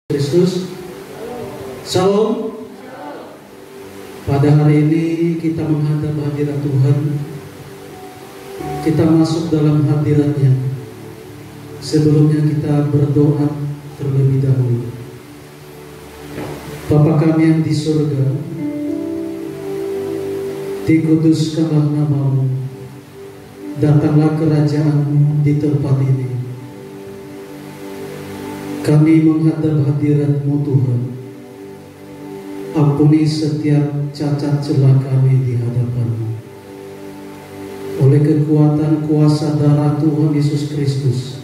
Kristus. Salam. Pada hari ini kita menghadap hadirat Tuhan. Kita masuk dalam hadirat-Nya. Sebelumnya kita berdoa terlebih dahulu. Bapa kami yang di surga, dikuduskanlah nama-Mu, datanglah kerajaan-Mu di tempat ini. Kami menghadap hadirat-Mu Tuhan. Ampuni setiap cacat celah kami di hadapan-Mu. Oleh kekuatan kuasa darah Tuhan Yesus Kristus,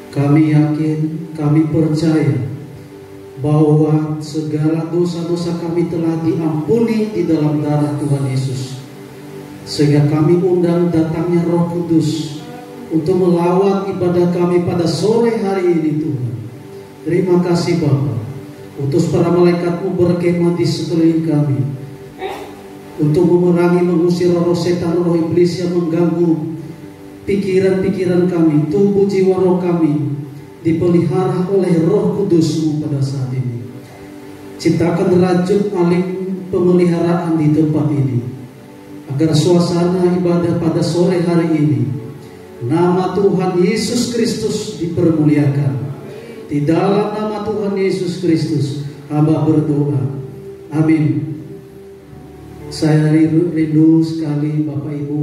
kami yakin, kami percaya bahwa segala dosa-dosa kami telah diampuni di dalam darah Tuhan Yesus. Sehingga kami undang datangnya Roh Kudus untuk melawat ibadah kami pada sore hari ini Tuhan. Terima kasih Bapa. Utus para malaikat-Mu berkemah di sekeliling kami untuk memerangi, mengusir roh setan, roh iblis yang mengganggu pikiran-pikiran kami, tubuh jiwa roh kami dipelihara oleh Roh Kudus-Mu pada saat ini. Ciptakan rajut alim pemeliharaan di tempat ini, agar suasana ibadah pada sore hari ini nama Tuhan Yesus Kristus dipermuliakan. Di dalam nama Tuhan Yesus Kristus hamba berdoa. Amin. Saya rindu sekali Bapak Ibu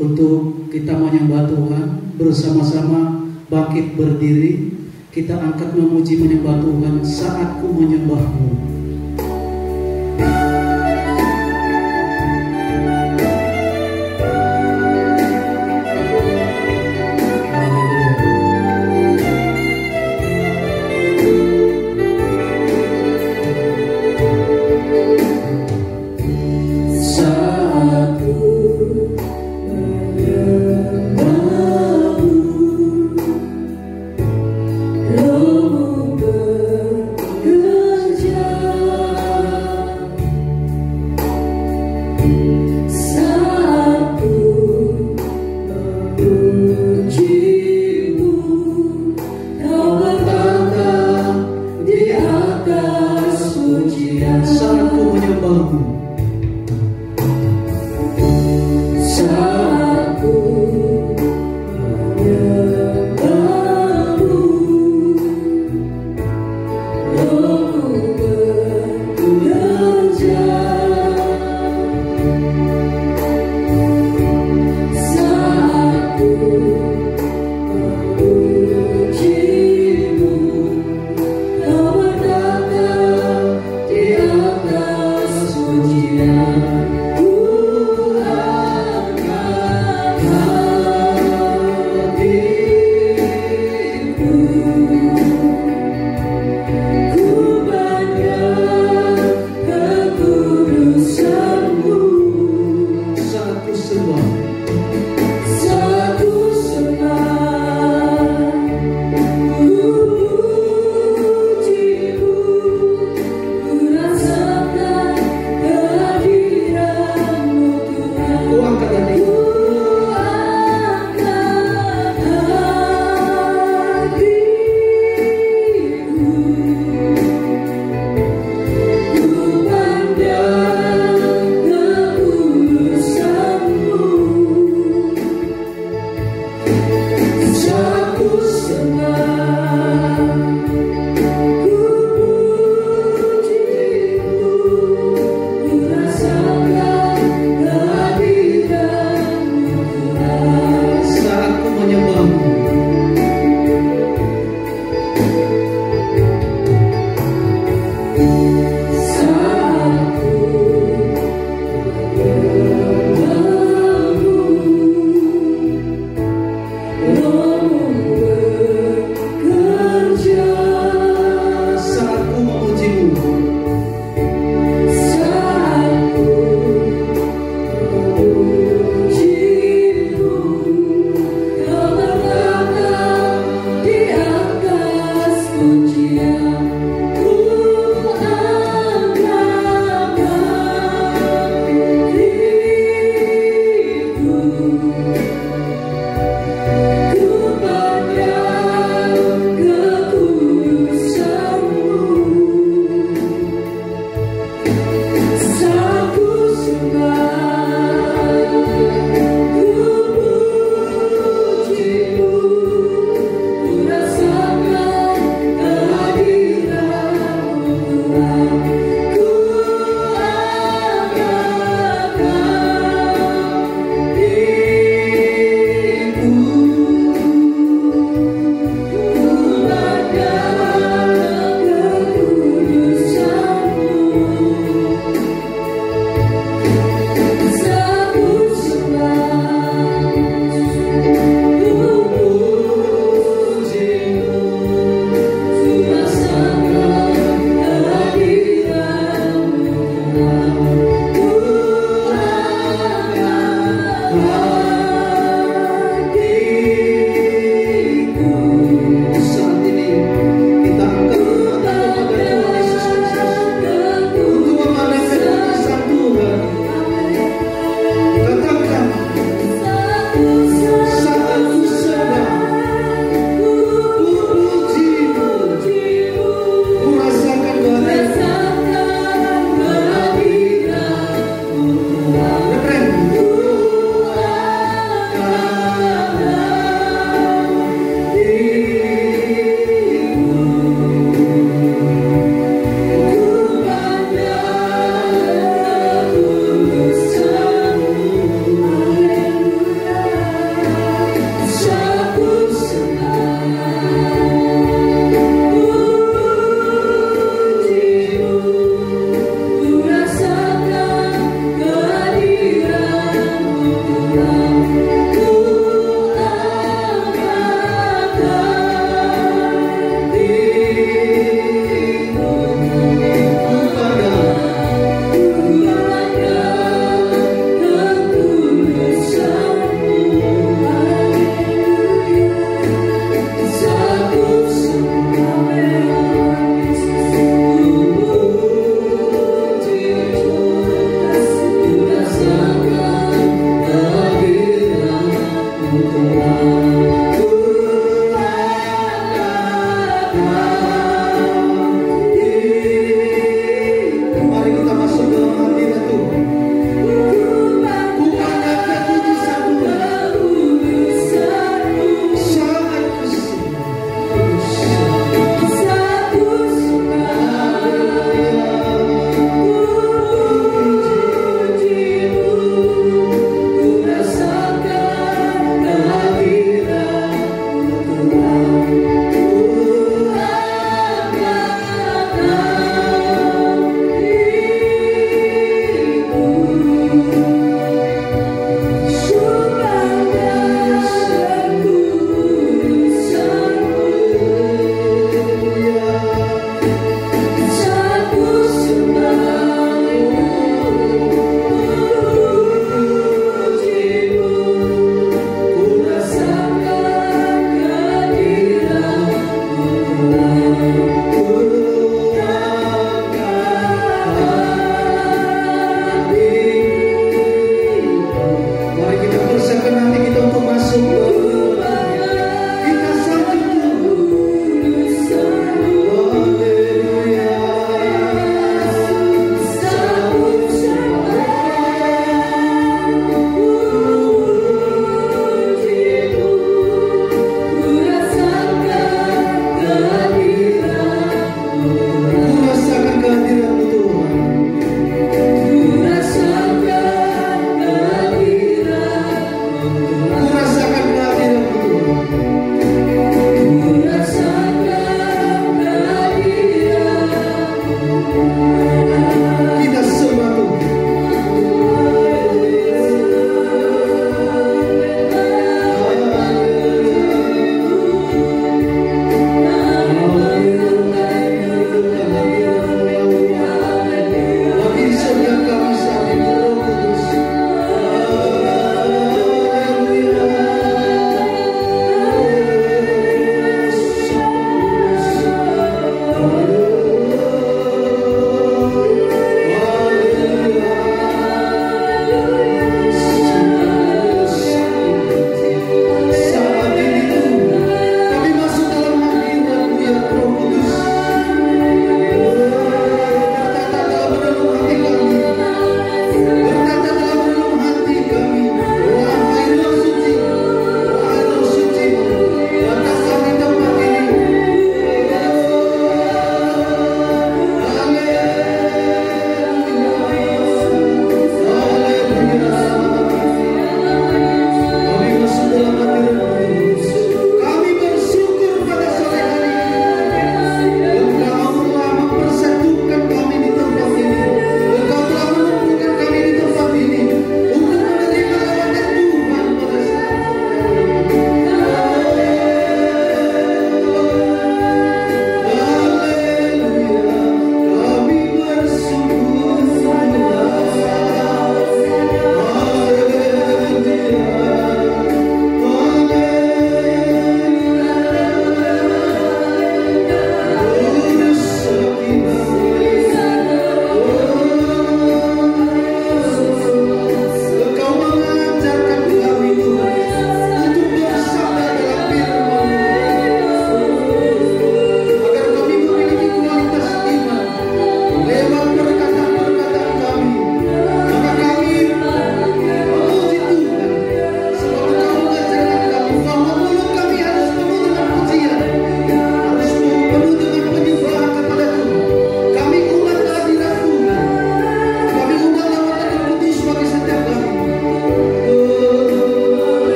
untuk kita menyembah Tuhan bersama-sama. Bangkit berdiri, kita angkat memuji menyembah Tuhan. Saatku menyembah-Mu. Ku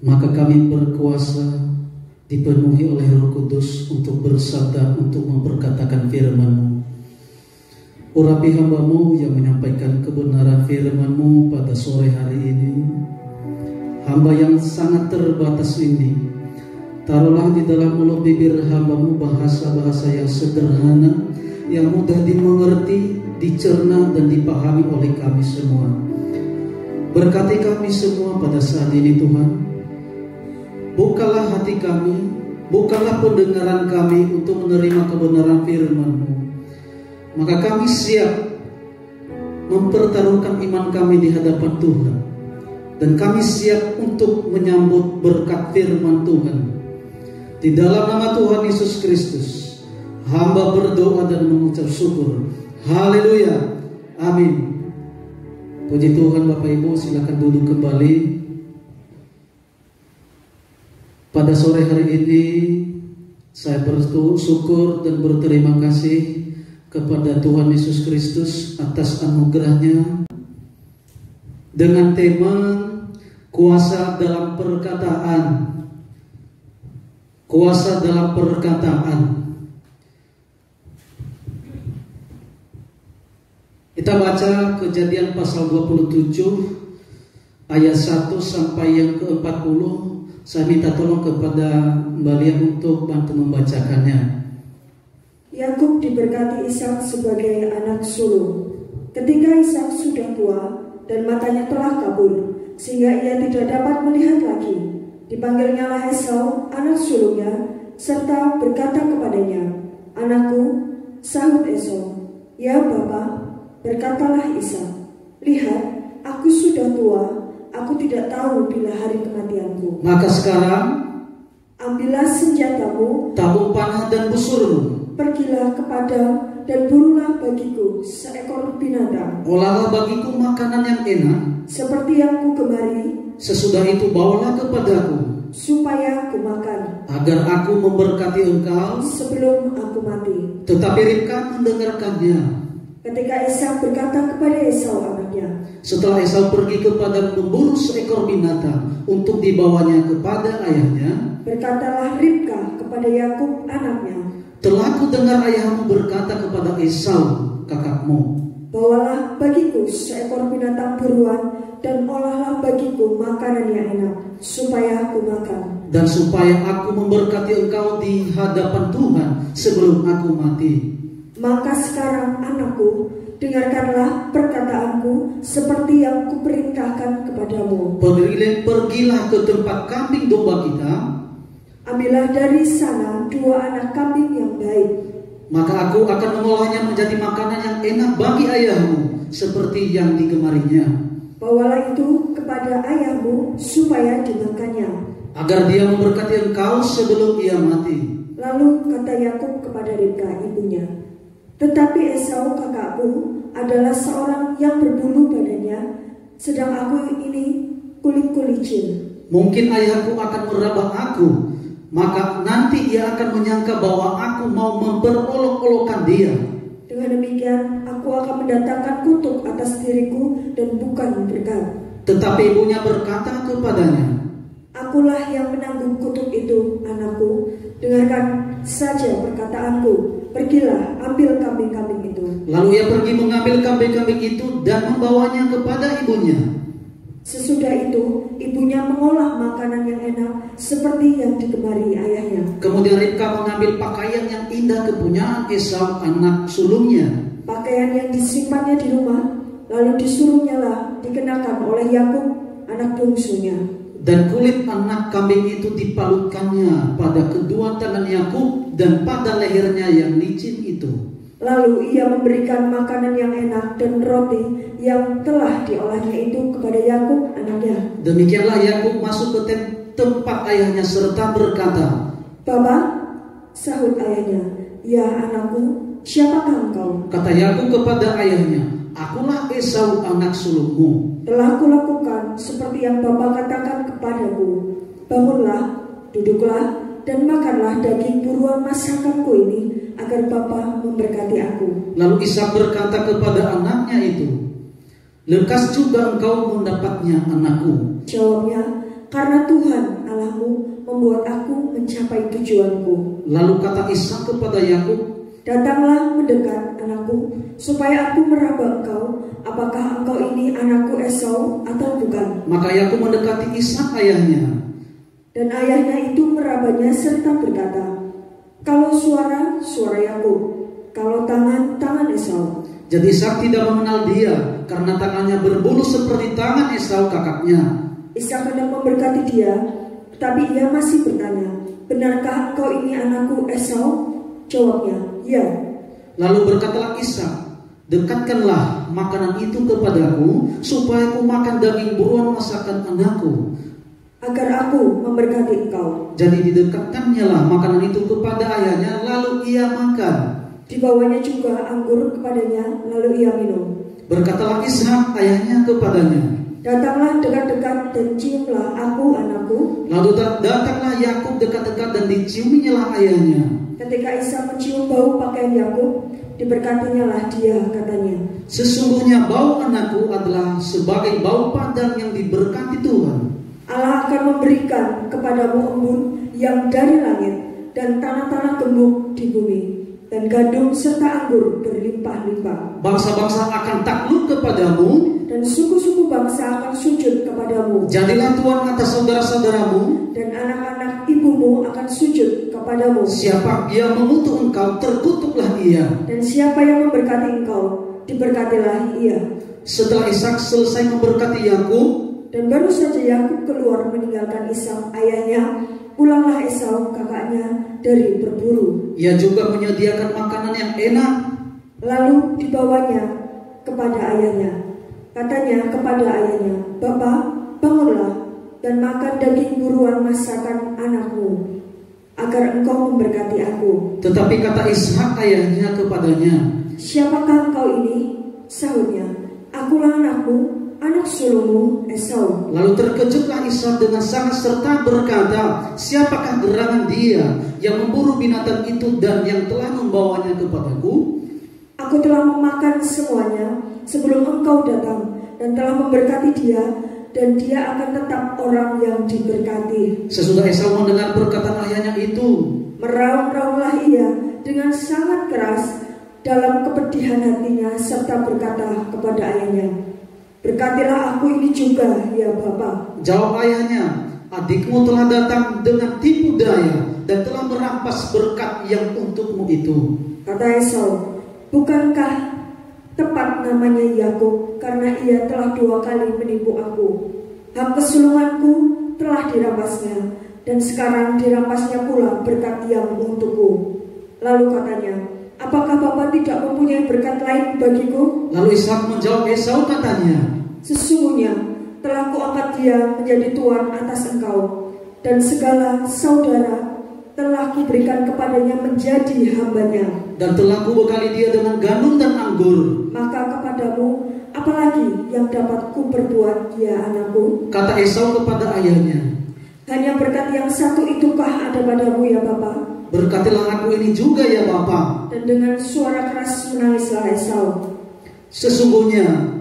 maka kami berkuasa dipenuhi oleh Roh Kudus untuk bersabda, untuk memperkatakan firman-Mu. Urapi hamba-Mu yang menyampaikan kebenaran firman-Mu pada sore hari ini. Hamba yang sangat terbatas ini, taruhlah di dalam mulut bibir hamba-Mu bahasa-bahasa yang sederhana, yang mudah dimengerti, dicerna dan dipahami oleh kami semua. Berkati kami semua pada saat ini Tuhan. Bukalah hati kami, bukalah pendengaran kami untuk menerima kebenaran firman-Mu. Maka kami siap mempertaruhkan iman kami di hadapan Tuhan. Dan kami siap untuk menyambut berkat firman Tuhan. Di dalam nama Tuhan Yesus Kristus, hamba berdoa dan mengucap syukur. Haleluya, amin. Puji Tuhan. Bapak Ibu silakan duduk kembali. Pada sore hari ini saya bersyukur dan berterima kasih kepada Tuhan Yesus Kristus atas anugerahnya dengan tema kuasa dalam perkataan. Kuasa dalam perkataan. Kita baca Kejadian pasal 27 ayat 1 sampai yang ke-40. Saya minta tolong kepada Mbak Lia untuk bantu membacakannya. Yakub diberkati Ishak sebagai anak sulung. Ketika Ishak sudah tua dan matanya telah kabur, sehingga ia tidak dapat melihat lagi, dipanggilnyalah Esau, anak sulungnya, serta berkata kepadanya, "Anakku," sahut Esau. "Ya Bapa," berkatalah Ishak, "lihat, aku sudah tua. Aku tidak tahu bila hari kematianku. Maka sekarang ambillah senjatamu, tabung panah dan busurmu. Pergilah ke padang dan burulah bagiku seekor binatang. Olahlah bagiku makanan yang enak, seperti yang kugemari. Sesudah itu bawalah kepadaku, supaya aku makan, agar aku memberkati engkau sebelum aku mati." Tetapi Ribka mendengarkannya. Ketika Ishak berkata kepada Esau anaknya, setelah Esau pergi ke padang memburu seekor binatang untuk dibawanya kepada ayahnya, berkatalah Ribka kepada Yakub anaknya, "Telah ku dengar ayahmu berkata kepada Esau kakakmu, bawalah bagiku seekor binatang buruan dan olahlah bagiku makanan yang enak, supaya aku makan, dan supaya aku memberkati engkau di hadapan Tuhan sebelum aku mati. Maka sekarang anakku, dengarkanlah perkataanku seperti yang kuperintahkan kepadamu. Pergilah ke tempat kambing domba kita. Ambillah dari sana 2 anak kambing yang baik. Maka aku akan mengolahnya menjadi makanan yang enak bagi ayahmu, seperti yang digemarinya. Bawalah itu kepada ayahmu supaya dimakannya, agar dia memberkati engkau sebelum ia mati." Lalu kata Yakub kepada Ribka ibunya, "Tetapi Esau kakakku adalah seorang yang berbulu badannya, sedang aku ini kulit-kulicin. Mungkin ayahku akan meraba aku, maka nanti ia akan menyangka bahwa aku mau memperolok-olokkan dia. Dengan demikian aku akan mendatangkan kutuk atas diriku dan bukan berkat." Tetapi ibunya berkata kepadanya, "Akulah yang menanggung kutuk itu, anakku. Dengarkan saja perkataanku. Pergilah, ambil kambing-kambing itu." Lalu ia pergi mengambil kambing-kambing itu dan membawanya kepada ibunya. Sesudah itu, ibunya mengolah makanan yang enak seperti yang digemari ayahnya. Kemudian Ribka mengambil pakaian yang indah kepunyaan Esau anak sulungnya, pakaian yang disimpannya di rumah, lalu disuruhnyalah dikenakan oleh Yakub anak bungsunya. dan kulit anak kambing itu dipalutkannya pada kedua tangan Yakub dan pada lehernya yang licin itu. Lalu ia memberikan makanan yang enak dan roti yang telah diolahnya itu kepada Yakub anaknya. Demikianlah Yakub masuk ke tempat ayahnya serta berkata, "Bapa," sahut ayahnya, "Ya anakku, siapakah engkau?" Kata Yakub kepada ayahnya, "Akulah Esau anak sulungmu. Telah kulakukan seperti yang Bapa katakan kepadaku. Bangunlah, duduklah, dan makanlah daging buruan masakanku ini, agar Bapa memberkati aku." Lalu Ishak berkata kepada anaknya itu, "Lekas juga engkau mendapatnya, anakku." Jawabnya, karena Tuhan Allahmu membuat aku mencapai tujuanku. Lalu kata Ishak kepada Yakub, datanglah mendekat anakku, supaya aku meraba engkau, apakah engkau ini anakku Esau atau bukan. Maka Yakub mendekati Ishak ayahnya. Dan ayahnya itu merabanya serta berkata, kalau suara Yakub, kalau tangan Esau. Jadi Ishak tidak mengenal dia, karena tangannya berbulu seperti tangan Esau kakaknya. Ishak hendak memberkati dia, tetapi ia masih bertanya, benarkah engkau ini anakku Esau? Jawabnya, ya. Lalu berkatalah Ishak, dekatkanlah makanan itu kepadaku, supaya aku makan daging buruan masakan anakku, agar aku memberkati engkau. Jadi didekatkannya lah makanan itu kepada ayahnya, lalu ia makan. Dibawanya juga anggur kepadanya, lalu ia minum. Berkatalah Ishak ayahnya kepadanya, datanglah dekat-dekat dan ciumlah aku anakku. Lalu datanglah Yakub dekat-dekat dan diciuminya lah ayahnya. Ketika Ishak mencium bau pakaian Yakub, diberkatinya lah dia, katanya, sesungguhnya bau anakku adalah sebagai bau padang yang diberkati Tuhan. Allah akan memberikan kepadamu embun yang dari langit, dan tanah-tanah gemuk di bumi, dan gandum serta anggur berlimpah-limpah. Bangsa-bangsa akan takluk kepadamu, dan suku-suku bangsa akan sujud kepadamu. Jadilah tuan atas saudara-saudaramu, dan anak-anak ibumu akan sujud kepadamu. Siapa yang mengutuk engkau, terkutuklah ia. Dan siapa yang memberkati engkau, diberkatilah ia. Setelah Ishak selesai memberkati Yakub, dan baru saja Yakub keluar meninggalkan Ishak ayahnya, pulanglah Esau kakaknya dari berburu. Ia juga menyediakan makanan yang enak. Lalu dibawanya kepada ayahnya. Katanya kepada ayahnya, Bapa, bangunlah dan makan daging buruan masakan anakmu, agar engkau memberkati aku. Tetapi kata Ishak ayahnya kepadanya, siapakah engkau ini? Sahutnya, akulah anakmu, anak sulungmu Esau. Lalu terkejutlah Ishak dengan sangat serta berkata, siapakah gerangan dia yang memburu binatang itu dan yang telah membawanya kepadaku? Aku telah memakan semuanya sebelum engkau datang, dan telah memberkati dia, dan dia akan tetap orang yang diberkati. Sesudah Esau mendengar perkataan ayahnya itu, meraung-raunglah ia dengan sangat keras dalam kepedihan hatinya, serta berkata kepada ayahnya, berkatilah aku ini juga, ya Bapa. Jawab ayahnya, adikmu telah datang dengan tipu daya dan telah merampas berkat yang untukmu itu. Kata Esau, bukankah tepat namanya Yakub, karena ia telah 2 kali menipu aku. Hak kesulunganku telah dirampasnya, dan sekarang dirampasnya pula berkat yang untukku. Lalu katanya, apakah Bapa tidak mempunyai berkat lain bagiku? Lalu Ishak menjawab Esau katanya, sesungguhnya telah kuangkat dia menjadi tuan atas engkau, dan segala saudara telah kuberikan kepadanya menjadi hambanya, dan telah kubekali dia dengan gandum dan anggur. Maka kepadamu apalagi yang dapat kuperbuat, ya anakku? Kata Esau kepada ayahnya, hanya berkat yang satu itukah ada padamu, ya Bapa? Berkatilah aku ini juga, ya Bapa. Dan dengan suara keras menangislah Esau. Sesungguhnya.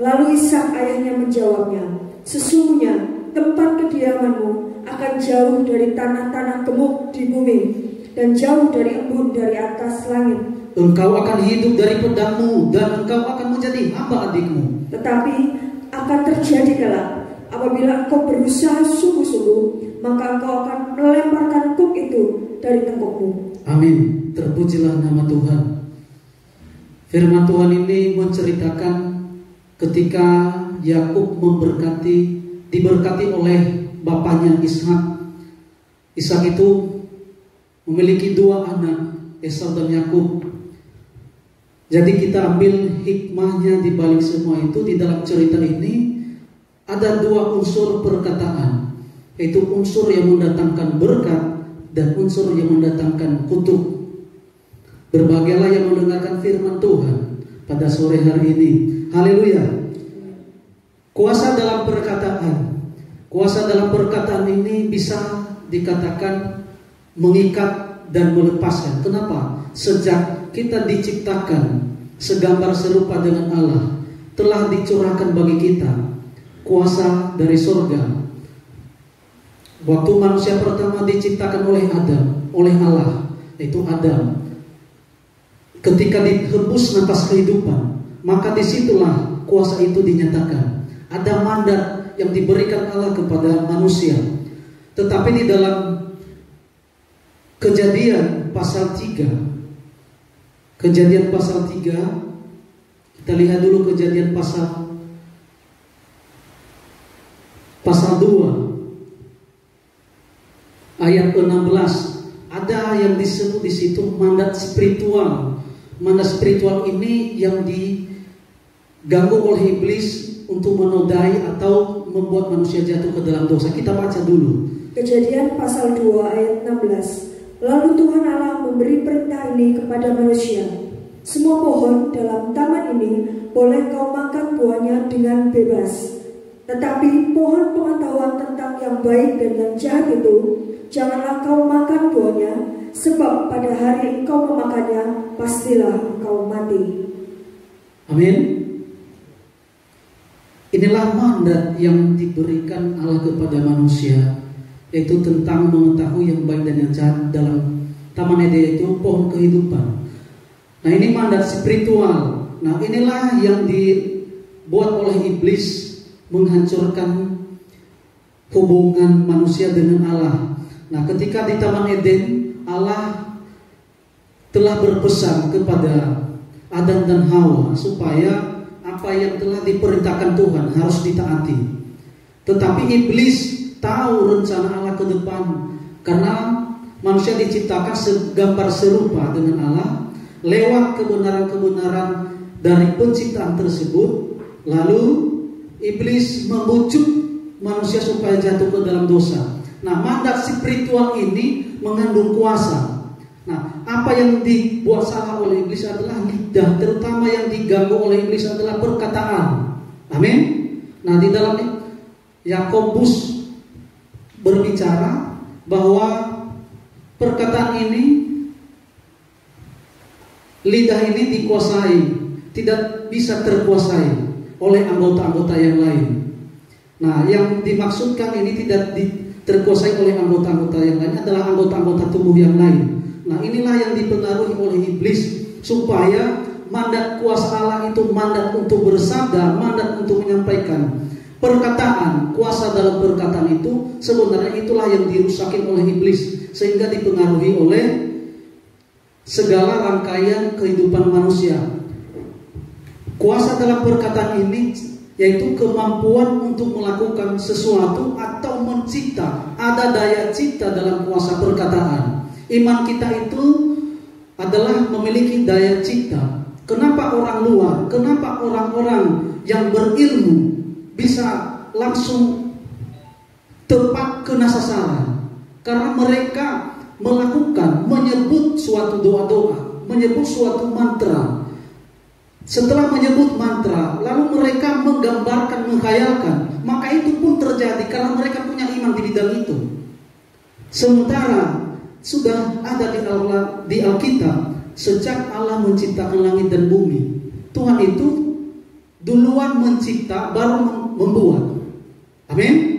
Lalu Ishak ayahnya menjawabnya, sesungguhnya tempat kediamanmu akan jauh dari tanah-tanah gemuk di bumi, dan jauh dari embun dari atas langit. Engkau akan hidup dari pedangmu, dan engkau akan menjadi hamba adikmu. Tetapi akan terjadi kelak, apabila engkau berusaha sungguh-sungguh, maka engkau akan melemparkan kuk itu dari tengkukmu. Amin. Terpujilah nama Tuhan. Firman Tuhan ini menceritakan ketika Yakub diberkati oleh bapaknya Ishak. Ishak itu memiliki 2 anak, Esau dan Yakub. Jadi kita ambil hikmahnya di balik semua itu. Di dalam cerita ini ada 2 unsur perkataan, yaitu unsur yang mendatangkan berkat dan unsur yang mendatangkan kutuk. Berbahagialah yang mendengarkan firman Tuhan pada sore hari ini. Haleluya. Kuasa dalam perkataan. Kuasa dalam perkataan ini bisa dikatakan mengikat dan melepaskan. Kenapa? Sejak kita diciptakan segambar serupa dengan Allah, telah dicurahkan bagi kita kuasa dari surga Waktu manusia pertama diciptakan oleh Allah, yaitu Adam. Ketika dihembus nafas kehidupan, maka disitulah kuasa itu dinyatakan. Ada mandat yang diberikan Allah kepada manusia. Tetapi di dalam Kejadian pasal 3, kita lihat dulu Kejadian pasal 2 ayat 16. Ada yang disebut di situ mandat spiritual. Mandat spiritual ini yang diganggu oleh iblis untuk menodai atau membuat manusia jatuh ke dalam dosa. Kita baca dulu. Kejadian pasal 2 ayat 16. Lalu Tuhan Allah memberi perintah ini kepada manusia. Semua pohon dalam taman ini boleh kau makan buahnya dengan bebas. Tetapi pohon pengetahuan tentang yang baik dan yang jahat itu, janganlah kau makan buahnya, sebab pada hari engkau memakannya, pastilah engkau mati. Amin. Inilah mandat yang diberikan Allah kepada manusia, yaitu tentang mengetahui yang baik dan yang jahat dalam Taman Eden, itu pohon kehidupan. Nah, ini mandat spiritual. Nah, inilah yang dibuat oleh iblis menghancurkan hubungan manusia dengan Allah. Nah, ketika di Taman Eden, Allah telah berpesan kepada Adam dan Hawa supaya apa yang telah diperintahkan Tuhan harus ditaati. Tetapi iblis tahu rencana Allah ke depan, karena manusia diciptakan segambar serupa dengan Allah. Lewat kebenaran-kebenaran dari penciptaan tersebut, lalu iblis membujuk manusia supaya jatuh ke dalam dosa. Nah, mandat spiritual ini mengandung kuasa. Nah, apa yang dibuat salah oleh iblis adalah lidah, terutama yang diganggu oleh iblis adalah perkataan. Amin. Nah, di dalam Yakobus berbicara bahwa perkataan ini, lidah ini dikuasai, tidak bisa terkuasai oleh anggota-anggota yang lain. Nah, yang dimaksudkan ini tidak terkuasai oleh anggota-anggota yang lain adalah anggota-anggota tubuh yang lain. Nah, inilah yang dipengaruhi oleh iblis supaya mandat kuasa Allah itu mandat untuk bersabda, mandat untuk menyampaikan perkataan. Kuasa dalam perkataan itu sebenarnya itulah yang dirusakin oleh iblis, sehingga dipengaruhi oleh segala rangkaian kehidupan manusia. Kuasa dalam perkataan ini yaitu kemampuan untuk melakukan sesuatu atau mencipta. Ada daya cipta dalam kuasa perkataan. Iman kita itu adalah memiliki daya cipta. Kenapa orang luar, kenapa orang-orang yang berilmu bisa langsung tepat kena sasaran? Karena mereka menyebut suatu doa-doa, menyebut suatu mantra. Setelah menyebut mantra, lalu mereka menggambarkan, menghayalkan, maka itu pun terjadi karena mereka punya iman di bidang itu. Sementara sudah ada di Alkitab, sejak Allah menciptakan langit dan bumi, Tuhan itu duluan mencipta baru membuat. Amin.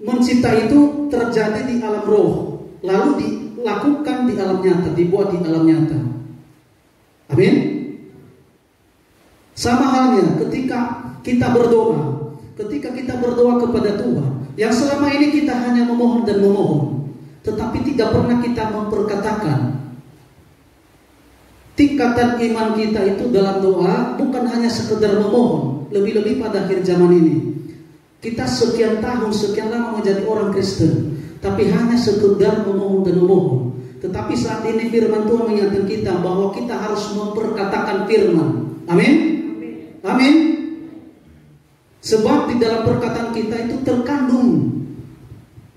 Mencipta itu terjadi di alam roh, lalu dilakukan di alam nyata, dibuat di alam nyata. Amin. Sama halnya ketika kita berdoa kepada Tuhan, yang selama ini kita hanya memohon dan memohon, tetapi tidak pernah kita memperkatakan. Tingkatan iman kita itu dalam doa bukan hanya sekedar memohon, lebih-lebih pada akhir zaman ini. Kita sekian tahun, sekian lama menjadi orang Kristen, tapi hanya sekedar memohon dan memohon. Tetapi saat ini firman Tuhan mengingatkan kita bahwa kita harus memperkatakan firman. Amin. Amin. Sebab di dalam perkataan kita itu terkandung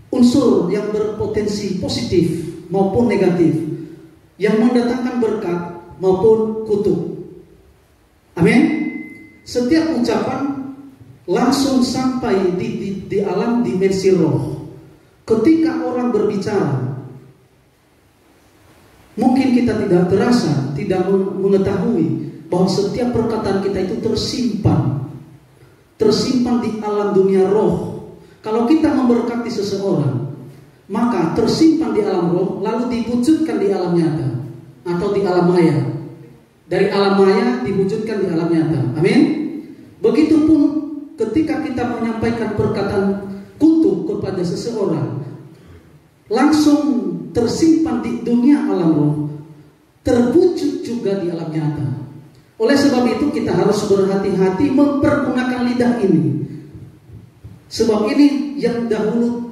unsur yang berpotensi positif maupun negatif, yang mendatangkan berkat maupun kutuk. Amin. Setiap ucapan langsung sampai di alam dimensi roh. Ketika orang berbicara, mungkin kita tidak terasa, tidak mengetahui bahwa setiap perkataan kita itu tersimpan di alam dunia roh. Kalau kita memberkati seseorang, maka tersimpan di alam roh, lalu diwujudkan di alam nyata atau di alam maya. Dari alam maya diwujudkan di alam nyata. Amin. Begitupun ketika kita menyampaikan perkataan kutuk kepada seseorang, langsung tersimpan di dunia alam roh, terwujud juga di alam nyata. Oleh sebab itu kita harus berhati-hati mempergunakan lidah ini. Sebab ini yang dahulu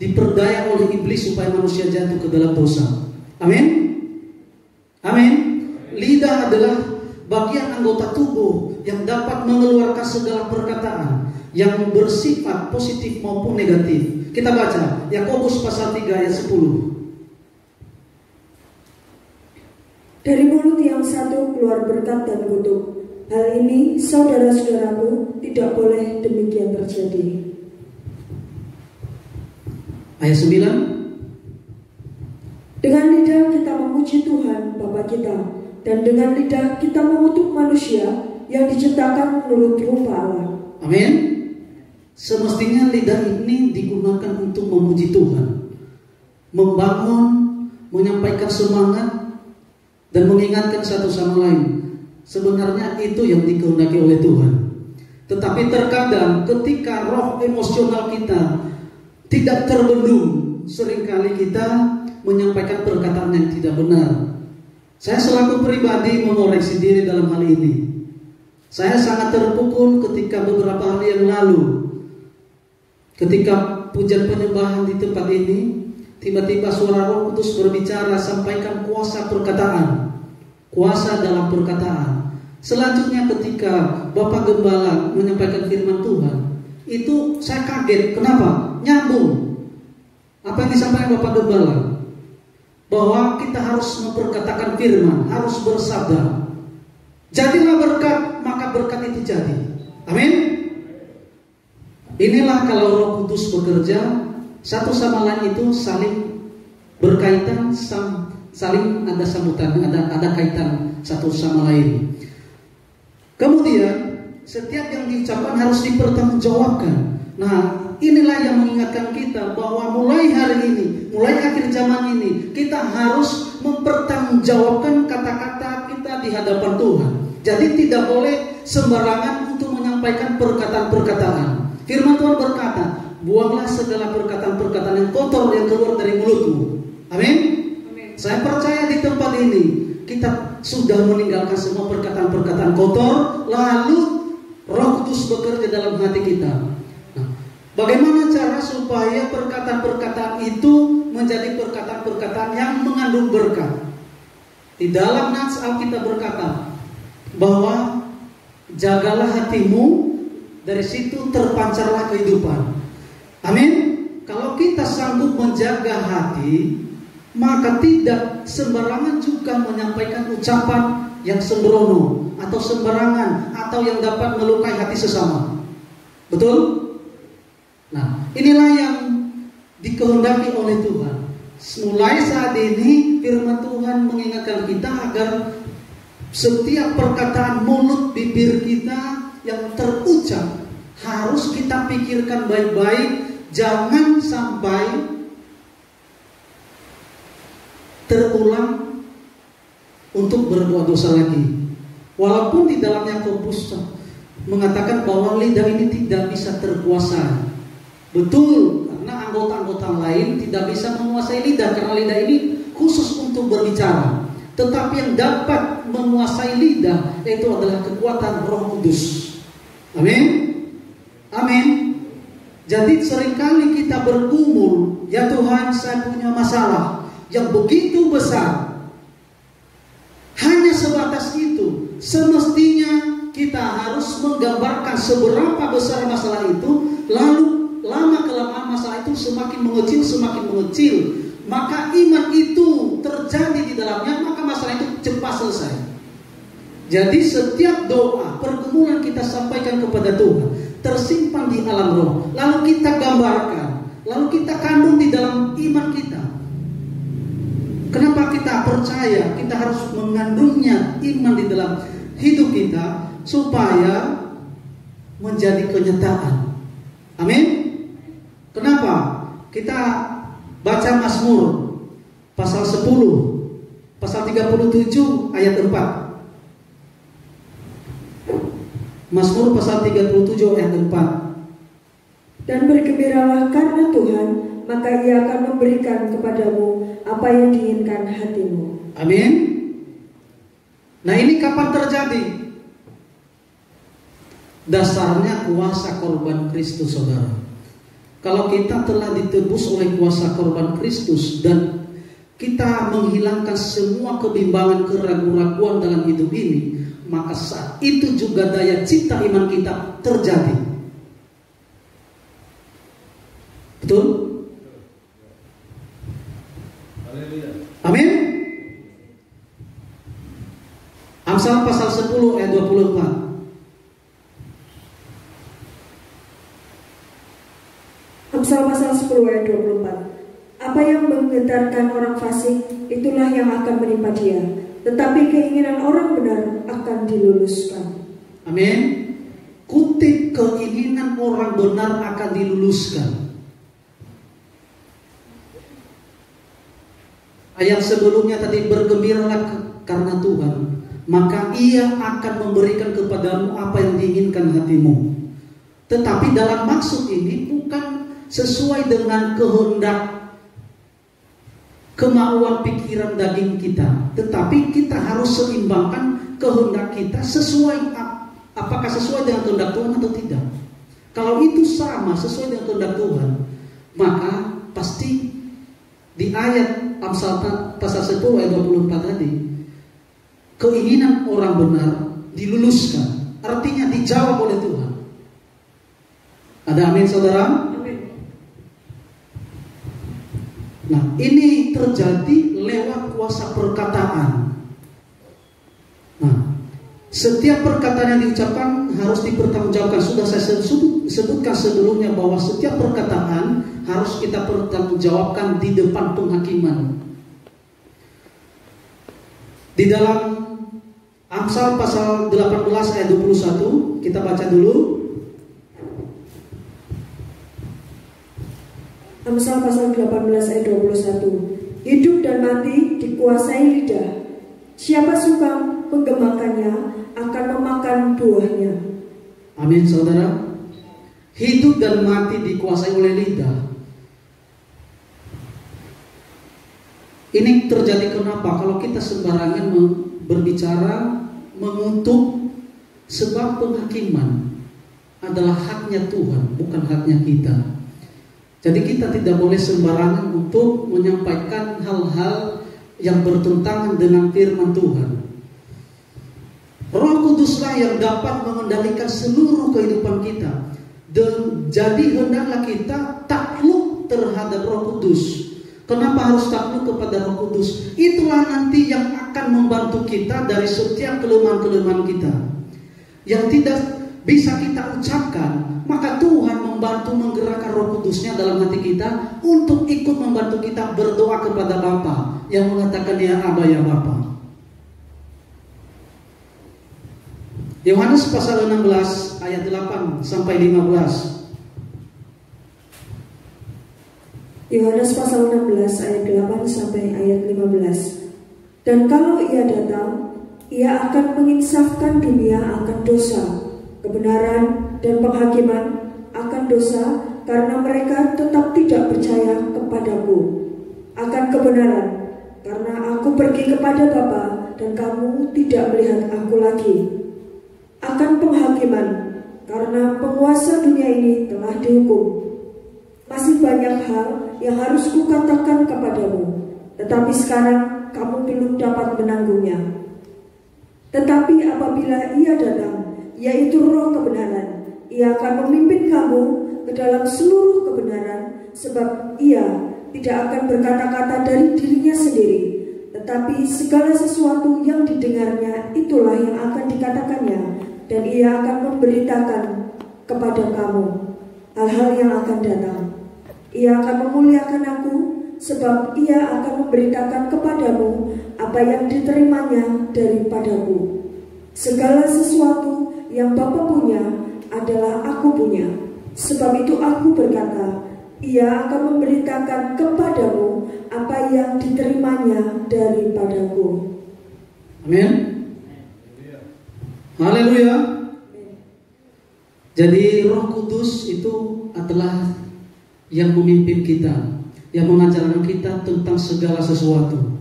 diperdaya oleh iblis supaya manusia jatuh ke dalam dosa. Amin. Amin. Lidah adalah bagian anggota tubuh yang dapat mengeluarkan segala perkataan yang bersifat positif maupun negatif. Kita baca Yakobus pasal 3 ayat 10. Dari mulut yang satu keluar berkat dan kutuk. Hal ini, saudara-saudaraku, tidak boleh demikian terjadi. Ayat 9. Dengan lidah kita memuji Tuhan Bapa kita, dan dengan lidah kita mengutuk manusia yang diciptakan menurut rupa Allah. Amin. Semestinya lidah ini digunakan untuk memuji Tuhan, membangun, menyampaikan semangat, dan mengingatkan satu sama lain. Sebenarnya itu yang dikehendaki oleh Tuhan. Tetapi terkadang ketika roh emosional kita tidak terbendung, seringkali kita menyampaikan perkataan yang tidak benar. Saya selaku pribadi mengoreksi diri dalam hal ini. Saya sangat terpukul ketika beberapa hari yang lalu, ketika pujian penyembahan di tempat ini, tiba-tiba suara Roh Kudus berbicara, sampaikan kuasa perkataan, kuasa dalam perkataan. Selanjutnya ketika Bapak Gembala menyampaikan firman Tuhan, itu saya kaget. Kenapa? Nyambung apa yang disampaikan Bapak Gembala, bahwa kita harus memperkatakan firman, harus bersabda. Jadilah berkat, maka berkat itu jadi. Amin. Inilah kalau Roh Kudus bekerja, satu sama lain itu saling berkaitan, saling ada sambutan, ada kaitan satu sama lain. Kemudian setiap yang diucapkan harus dipertanggungjawabkan. Nah, inilah yang mengingatkan kita bahwa mulai hari ini, mulai akhir zaman ini, kita harus mempertanggungjawabkan kata-kata kita di hadapan Tuhan. Jadi tidak boleh sembarangan untuk menyampaikan perkataan-perkataan. Firman Tuhan berkata, buanglah segala perkataan-perkataan yang kotor yang keluar dari mulutmu. Amin. Saya percaya di tempat ini kita sudah meninggalkan semua perkataan-perkataan kotor, lalu Roh Kudus bekerja dalam hati kita. Nah, bagaimana cara supaya perkataan-perkataan itu menjadi perkataan-perkataan yang mengandung berkat? Di dalam Nats Alkitab berkata bahwa jagalah hatimu, dari situ terpancarlah kehidupan. Amin. Kalau kita sanggup menjaga hati, maka tidak sembarangan juga menyampaikan ucapan yang sembrono atau sembarangan atau yang dapat melukai hati sesama. Betul? Nah, inilah yang dikehendaki oleh Tuhan. Mulai saat ini firman Tuhan mengingatkan kita agar setiap perkataan mulut bibir kita yang terucap harus kita pikirkan baik-baik, jangan sampai terulang untuk berbuat dosa lagi. Walaupun di dalam Yakobus mengatakan bahwa lidah ini tidak bisa terkuasai. Betul, karena anggota-anggota lain tidak bisa menguasai lidah, karena lidah ini khusus untuk berbicara. Tetapi yang dapat menguasai lidah itu adalah kekuatan Roh Kudus. Amin. Amin. Jadi seringkali kita bergumul, ya Tuhan, saya punya masalah yang begitu besar. Hanya sebatas itu. Semestinya kita harus menggambarkan seberapa besar masalah itu, lalu lama-kelamaan masalah itu semakin mengecil, maka iman itu terjadi di dalamnya, maka masalah itu cepat selesai. Jadi setiap doa, pergumulan kita sampaikan kepada Tuhan, tersimpan di alam roh, lalu kita gambarkan, lalu kita kandung di dalam iman kita. Kenapa kita percaya? Kita harus mengandungnya iman di dalam hidup kita supaya menjadi kenyataan. Amin. Kenapa? Kita Baca Mazmur pasal 10, pasal 37 ayat 4. Mazmur pasal 37 ayat 4. Dan bergembiralah karena Tuhan, maka Ia akan memberikan kepadamu apa yang diinginkan hatimu. Amin. Nah, ini kapan terjadi? Dasarnya kuasa korban Kristus, saudara. Kalau kita telah ditebus oleh kuasa korban Kristus dan kita menghilangkan semua kebimbangan, keraguan-raguan dalam hidup ini, maka saat itu juga daya cipta iman kita terjadi. Betul? Amin. Amsal pasal 10 ayat 24. Amsal pasal 10 ayat 24. Apa yang menggetarkan orang fasik, itulah yang akan menimpa dia, tetapi keinginan orang benar akan diluluskan. Amin. Kutip, keinginan orang benar akan diluluskan. Ayat sebelumnya tadi, bergembiralah karena Tuhan, maka Ia akan memberikan kepadamu apa yang diinginkan hatimu. Tetapi dalam maksud ini bukan sesuai dengan kehendak, kemauan pikiran daging kita, tetapi kita harus seimbangkan kehendak kita sesuai, apakah sesuai dengan kehendak Tuhan atau tidak. Kalau itu sama sesuai dengan kehendak Tuhan, maka pasti di ayat Amsal pasal 10 ayat 24 tadi, keinginan orang benar diluluskan, artinya dijawab oleh Tuhan. Ada amin, saudara? Amin. Nah, ini terjadi lewat kuasa perkataan. Nah, setiap perkataan yang diucapkan harus dipertanggungjawabkan. Sudah saya sebutkan sebelumnya bahwa setiap perkataan harus kita pertanggungjawabkan di depan penghakiman. Di dalam Amsal pasal 18 ayat 21, kita baca dulu. Amsal pasal 18 ayat 21. Hidup dan mati dikuasai lidah. Siapa suka menggemakannya akan memakan buahnya. Amin, saudara. Hidup dan mati dikuasai oleh lidah. Ini terjadi kenapa? Kalau kita sembarangan berbicara, mengutuk, sebab penghakiman adalah haknya Tuhan, bukan haknya kita. Jadi kita tidak boleh sembarangan untuk menyampaikan hal-hal yang bertentangan dengan firman Tuhan. Roh Kuduslah yang dapat mengendalikan seluruh kehidupan kita. Dan jadi hendaklah kita takluk terhadap Roh Kudus. Kenapa harus takluk kepada Roh Kudus? Itulah nanti yang akan membantu kita dari setiap kelemahan-kelemahan kita yang tidak bisa kita ucapkan. Maka Tuhan membantu menggerakkan Roh Kudusnya dalam hati kita untuk ikut membantu kita berdoa kepada Bapa yang mengatakan, ya Aba, ya Bapa. Yohanes pasal 16 ayat 8 sampai 15. Yohanes pasal 16 ayat 8 sampai ayat 15. Dan kalau Ia datang, Ia akan menginsafkan dunia akan dosa, kebenaran dan penghakiman akan dosa, karena mereka tetap tidak percaya kepadaku. Akan kebenaran, karena aku pergi kepada Bapa dan kamu tidak melihat aku lagi. Akan penghakiman, karena penguasa dunia ini telah dihukum. Masih banyak hal yang harus kukatakan kepadamu, tetapi sekarang kamu belum dapat menanggungnya. Tetapi apabila Ia datang, yaitu Roh kebenaran, Ia akan memimpin kamu ke dalam seluruh kebenaran, sebab Ia tidak akan berkata-kata dari dirinya sendiri, tetapi segala sesuatu yang didengarnya itulah yang akan dikatakannya, dan Ia akan memberitakan kepada kamu hal-hal yang akan datang. Ia akan memuliakan aku, sebab Ia akan memberitakan kepadamu apa yang diterimanya daripadaku. Segala sesuatu yang Bapa punya adalah aku punya. Sebab itu aku berkata, Ia akan memberitakan kepadamu apa yang diterimanya daripadaku. Amin. Haleluya. Jadi Roh Kudus itu adalah yang memimpin kita, yang mengajarkan kita tentang segala sesuatu.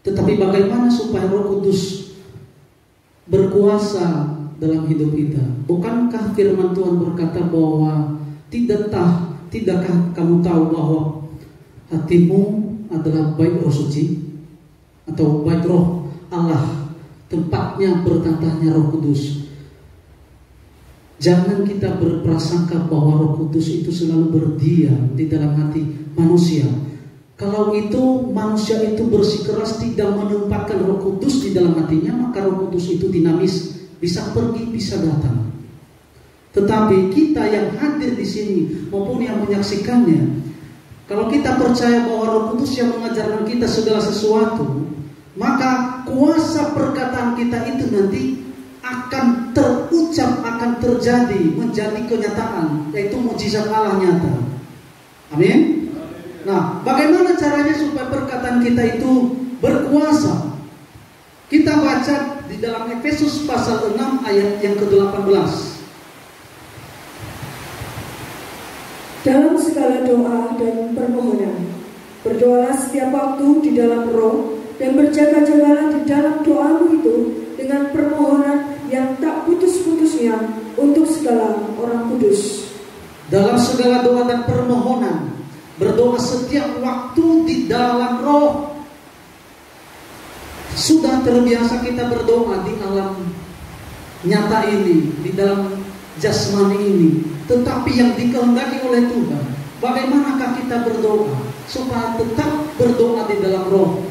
Tetapi bagaimana supaya Roh Kudus berkuasa dalam hidup kita? Bukankah firman Tuhan berkata bahwa tidakkah kamu tahu bahwa hatimu adalah bait Roh Suci atau bait Roh Allah, tempatnya bertantahnya Roh Kudus? Jangan kita berprasangka bahwa Roh Kudus itu selalu berdiam di dalam hati manusia. Kalau itu manusia itu bersikeras tidak menempatkan Roh Kudus di dalam hatinya, maka Roh Kudus itu dinamis, bisa pergi, bisa datang. Tetapi kita yang hadir di sini maupun yang menyaksikannya, kalau kita percaya bahwa Roh Kudus yang mengajarkan kita segala sesuatu, maka kuasa perkataan kita itu nanti akan terucap, akan terjadi, menjadi kenyataan, yaitu mukjizat Allah nyata. Amin. Nah, bagaimana caranya supaya perkataan kita itu berkuasa? Kita baca di dalam Efesus pasal 6 ayat yang ke-18. Dalam segala doa dan permohonan, berdoalah setiap waktu di dalam Roh, dan berjaga-jagalah di dalam doamu itu dengan permohonan yang tak putus-putusnya untuk segala orang kudus. Dalam segala doa dan permohonan, berdoa setiap waktu di dalam Roh. Sudah terbiasa kita berdoa di alam nyata ini, di dalam jasmani ini. Tetapi yang dikehendaki oleh Tuhan, bagaimanakah kita berdoa supaya tetap berdoa di dalam Roh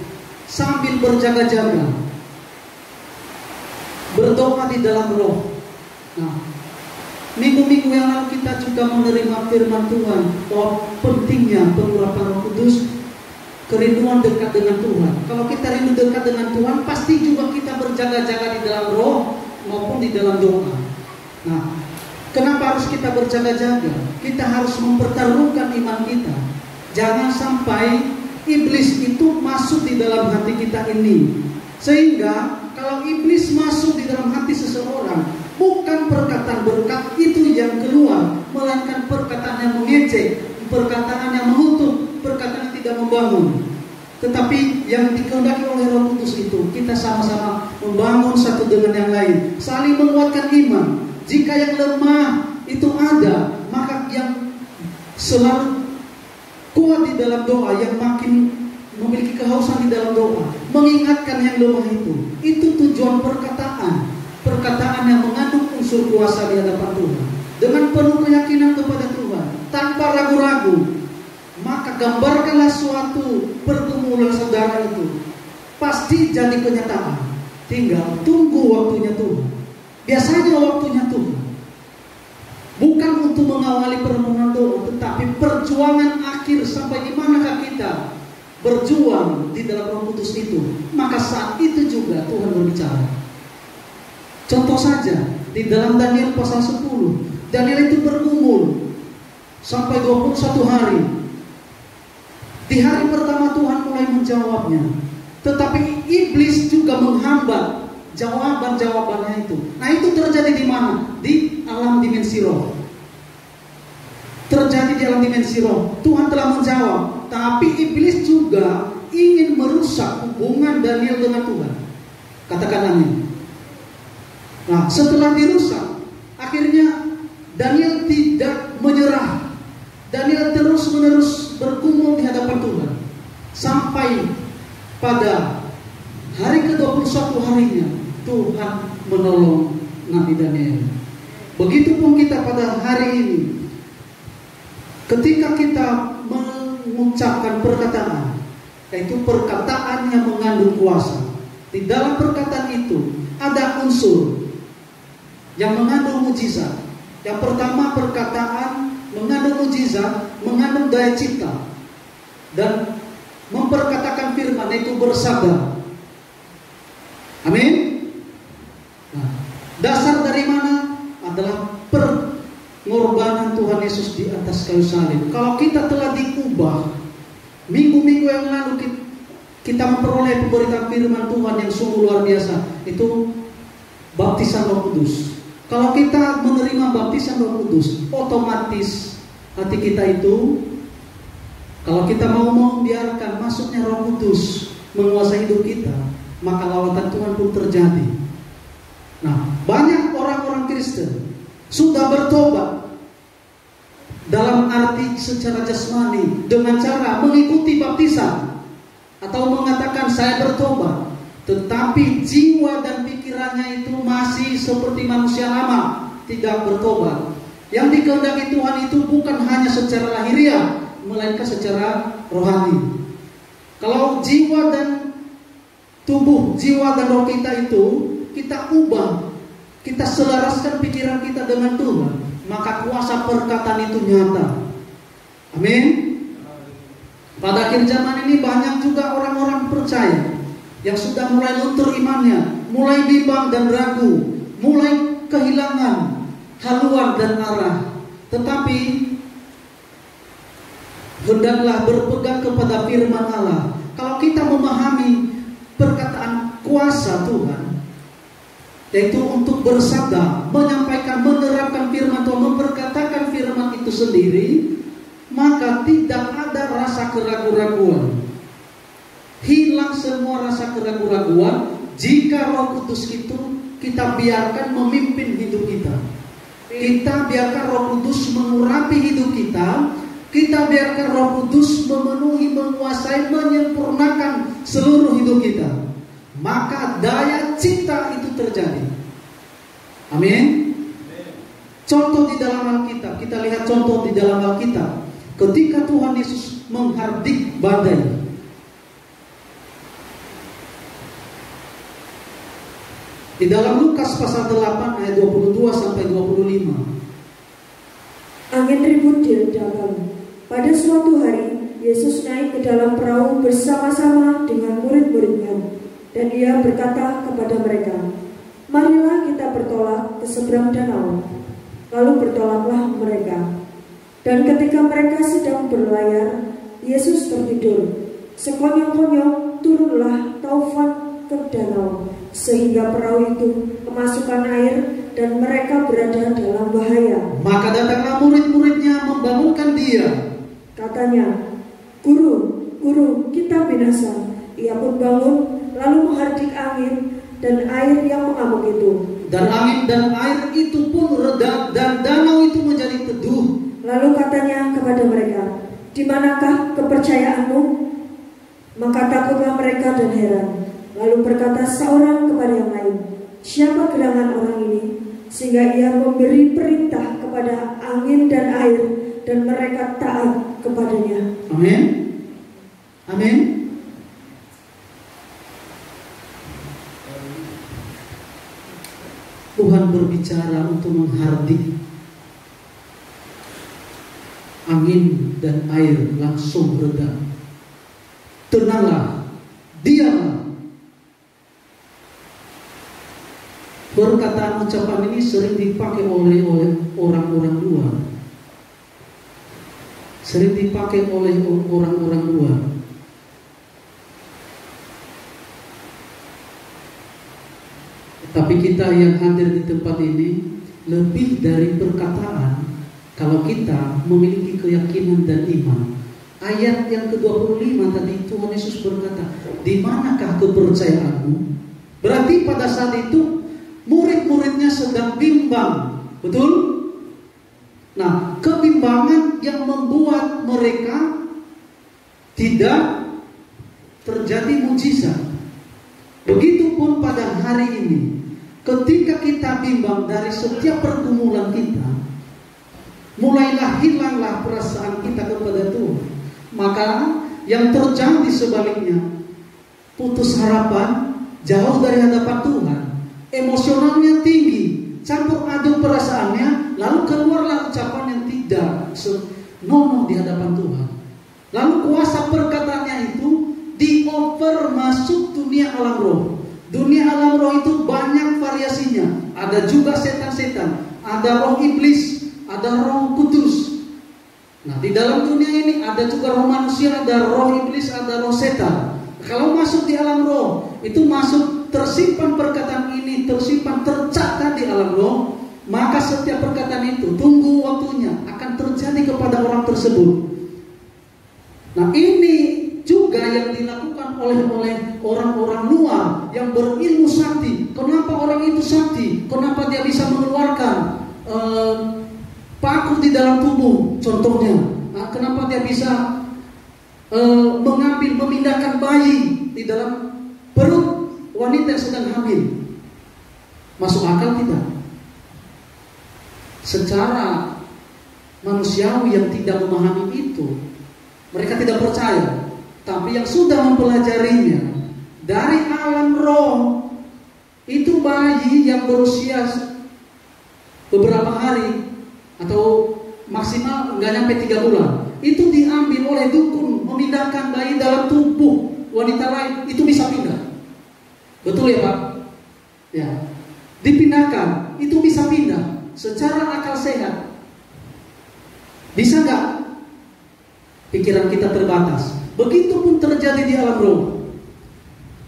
sambil berjaga-jaga, berdoa di dalam Roh. Nah, minggu-minggu yang lalu kita juga menerima firman Tuhan bahwa pentingnya pengurapan Roh Kudus, kerinduan dekat dengan Tuhan. Kalau kita rindu dekat dengan Tuhan, pasti juga kita berjaga-jaga di dalam Roh maupun di dalam doa. Nah, kenapa harus kita berjaga-jaga? Kita harus mempertaruhkan iman kita. Jangan sampai iblis itu masuk di dalam hati kita ini. Sehingga kalau iblis masuk di dalam hati seseorang, bukan perkataan berkat itu yang keluar, melainkan perkataan yang mengejek, perkataan yang mengutuk, perkataan yang tidak membangun. Tetapi yang dikehendaki oleh Roh Kudus itu, kita sama-sama membangun satu dengan yang lain, saling menguatkan iman. Jika yang lemah itu ada, maka yang selalu kuat di dalam doa, yang makin memiliki kehausan di dalam doa, mengingatkan yang lemah itu tujuan perkataan yang mengandung unsur kuasa di hadapan Tuhan, dengan penuh keyakinan kepada Tuhan, tanpa ragu-ragu. Maka gambarkanlah suatu pergumulan saudara itu, pasti jadi kenyataan. Tinggal tunggu waktunya Tuhan. Biasanya waktunya Tuhan. Bukan untuk mengawali permohonan doa, tetapi perjuangan akhir sampai di manakah kita berjuang di dalam Roh Kudus itu, maka saat itu juga Tuhan berbicara. Contoh saja di dalam Daniel pasal 10, Daniel itu bergumul sampai 21 hari. Di hari pertama Tuhan mulai menjawabnya, tetapi iblis juga menghambat jawaban-jawabannya itu. Nah, itu terjadi di mana? Di alam dimensi roh. Terjadi di alam dimensi roh. Tuhan telah menjawab, tapi iblis juga ingin merusak hubungan Daniel dengan Tuhan. Katakan amin. Nah, setelah dirusak, akhirnya Daniel tidak menyerah. Daniel terus-menerus bergumul di hadapan Tuhan sampai pada hari ke-21 harinya Tuhan menolong Nabi Daniel. Begitupun kita pada hari ini, ketika kita mengucapkan perkataan, yaitu perkataan yang mengandung kuasa. Di dalam perkataan itu ada unsur yang mengandung mujizat. Yang pertama, perkataan mengandung mujizat, mengandung daya cipta, dan memperkatakan firman, yaitu bersabda. Amin. Nah, dasar dari mana? Adalah pengorbanan Tuhan Yesus di atas atas kayu salib. Kalau kita telah diubah, minggu-minggu yang lalu kita memperoleh pemberitaan firman Tuhan yang sungguh luar biasa. Itu baptisan Roh Kudus. Kalau kita menerima baptisan Roh Kudus, otomatis hati kita itu, kalau kita mau membiarkan masuknya Roh Kudus menguasai hidup kita, maka lawatan Tuhan pun terjadi. Nah, banyak orang-orang Kristen sudah bertobat dalam arti secara jasmani dengan cara mengikuti baptisan atau mengatakan saya bertobat, tetapi jiwa dan pikirannya itu masih seperti manusia lama, tidak bertobat. Yang dikehendaki Tuhan itu bukan hanya secara lahiriah, melainkan secara rohani. Kalau jiwa dan tubuh, jiwa dan roh kita itu kita ubah, kita selaraskan pikiran kita dengan Tuhan, maka kuasa perkataan itu nyata. Amin. Pada akhir zaman ini banyak juga orang-orang percaya yang sudah mulai luntur imannya, mulai bimbang dan ragu, mulai kehilangan haluan dan arah. Tetapi hendaklah berpegang kepada firman Allah. Kalau kita memahami perkataan kuasa Tuhan, yaitu untuk bersabda, menyampaikan, menerapkan firman Tuhan, memperkatakan firman itu sendiri, maka tidak ada rasa keraguan-raguan. Hilang semua rasa keraguan-raguan jika Roh Kudus itu kita biarkan memimpin hidup kita. Kita biarkan Roh Kudus mengurapi hidup kita. Kita biarkan Roh Kudus memenuhi, menguasai, menyempurnakan seluruh hidup kita. Maka daya cipta itu terjadi. Amin. Contoh di dalam Alkitab, kita lihat contoh di dalam Alkitab. Ketika Tuhan Yesus menghardik badai, di dalam Lukas pasal 8 ayat 22 sampai 25. Angin ribut diledakkan. Pada suatu hari, Yesus naik ke dalam perahu bersama-sama dengan murid-muridnya, dan ia berkata kepada mereka, "Marilah kita bertolak ke seberang danau." Lalu bertolaklah mereka. Dan ketika mereka sedang berlayar, Yesus tertidur. Sekonyong-konyong turunlah taufan ke danau, sehingga perahu itu kemasukan air dan mereka berada dalam bahaya. Maka datanglah murid-muridnya membangunkan dia. Katanya, "Guru, Guru, kita binasa." Ia pun bangun, lalu menghardik angin dan air yang mengamuk itu. Dan angin dan air itu pun reda, dan danau itu menjadi teduh. Lalu katanya kepada mereka, "Di manakah kepercayaanmu?" Maka takutlah mereka dan heran. Lalu berkata seorang kepada yang lain, "Siapa gerangan orang ini, sehingga ia memberi perintah kepada angin dan air, dan mereka taat kepadanya?" Amin. Amin. Tuhan berbicara untuk menghardik. Angin dan air langsung reda. Tenanglah, diamlah. Perkataan ucapan ini sering dipakai oleh orang-orang luar. Sering dipakai oleh orang-orang luar. Tapi kita yang hadir di tempat ini, lebih dari perkataan, kalau kita memiliki keyakinan dan iman. Ayat yang ke-25 tadi Tuhan Yesus berkata, "Di manakah kepercayaanmu?" Berarti pada saat itu murid-muridnya sedang bimbang. Betul? Nah, kebimbangan yang membuat mereka tidak terjadi mujizat. Begitupun pada hari ini, ketika kita bimbang dari setiap pergumulan kita, mulailah hilanglah perasaan kita kepada Tuhan. Maka yang terjadi sebaliknya, putus harapan, jauh dari hadapan Tuhan, emosionalnya tinggi, campur aduk perasaannya, lalu keluarlah ucapan yang tidak senonoh di hadapan Tuhan. Lalu kuasa perkataannya itu dioper masuk dunia alam roh. Dunia alam roh itu banyak variasinya. Ada juga setan-setan, ada roh iblis, ada roh kudus. di dalam dunia ini ada juga roh manusia, ada roh iblis, ada roh setan. Kalau masuk di alam roh, itu masuk tersimpan perkataan ini, tersimpan tercatat di alam roh, maka setiap perkataan itu tunggu waktunya akan terjadi kepada orang tersebut. Nah, ini juga yang dilakukan oleh orang-orang luar yang berilmu sakti. Kenapa orang itu sakti? Kenapa dia bisa mengeluarkan paku di dalam tubuh? Contohnya, kenapa dia bisa memindahkan bayi di dalam perut wanita yang sedang hamil? Masuk akal tidak? Secara manusiawi yang tidak memahami itu, mereka tidak percaya. Tapi yang sudah mempelajarinya dari alam roh, itu bayi yang berusia beberapa hari atau maksimal nggak nyampe 3 bulan, itu diambil oleh dukun, memindahkan bayi dalam tubuh wanita lain, itu bisa pindah. Betul ya Pak? Ya, dipindahkan, itu bisa pindah secara akal sehat. Bisa nggak? Pikiran kita terbatas. Begitupun terjadi di alam roh.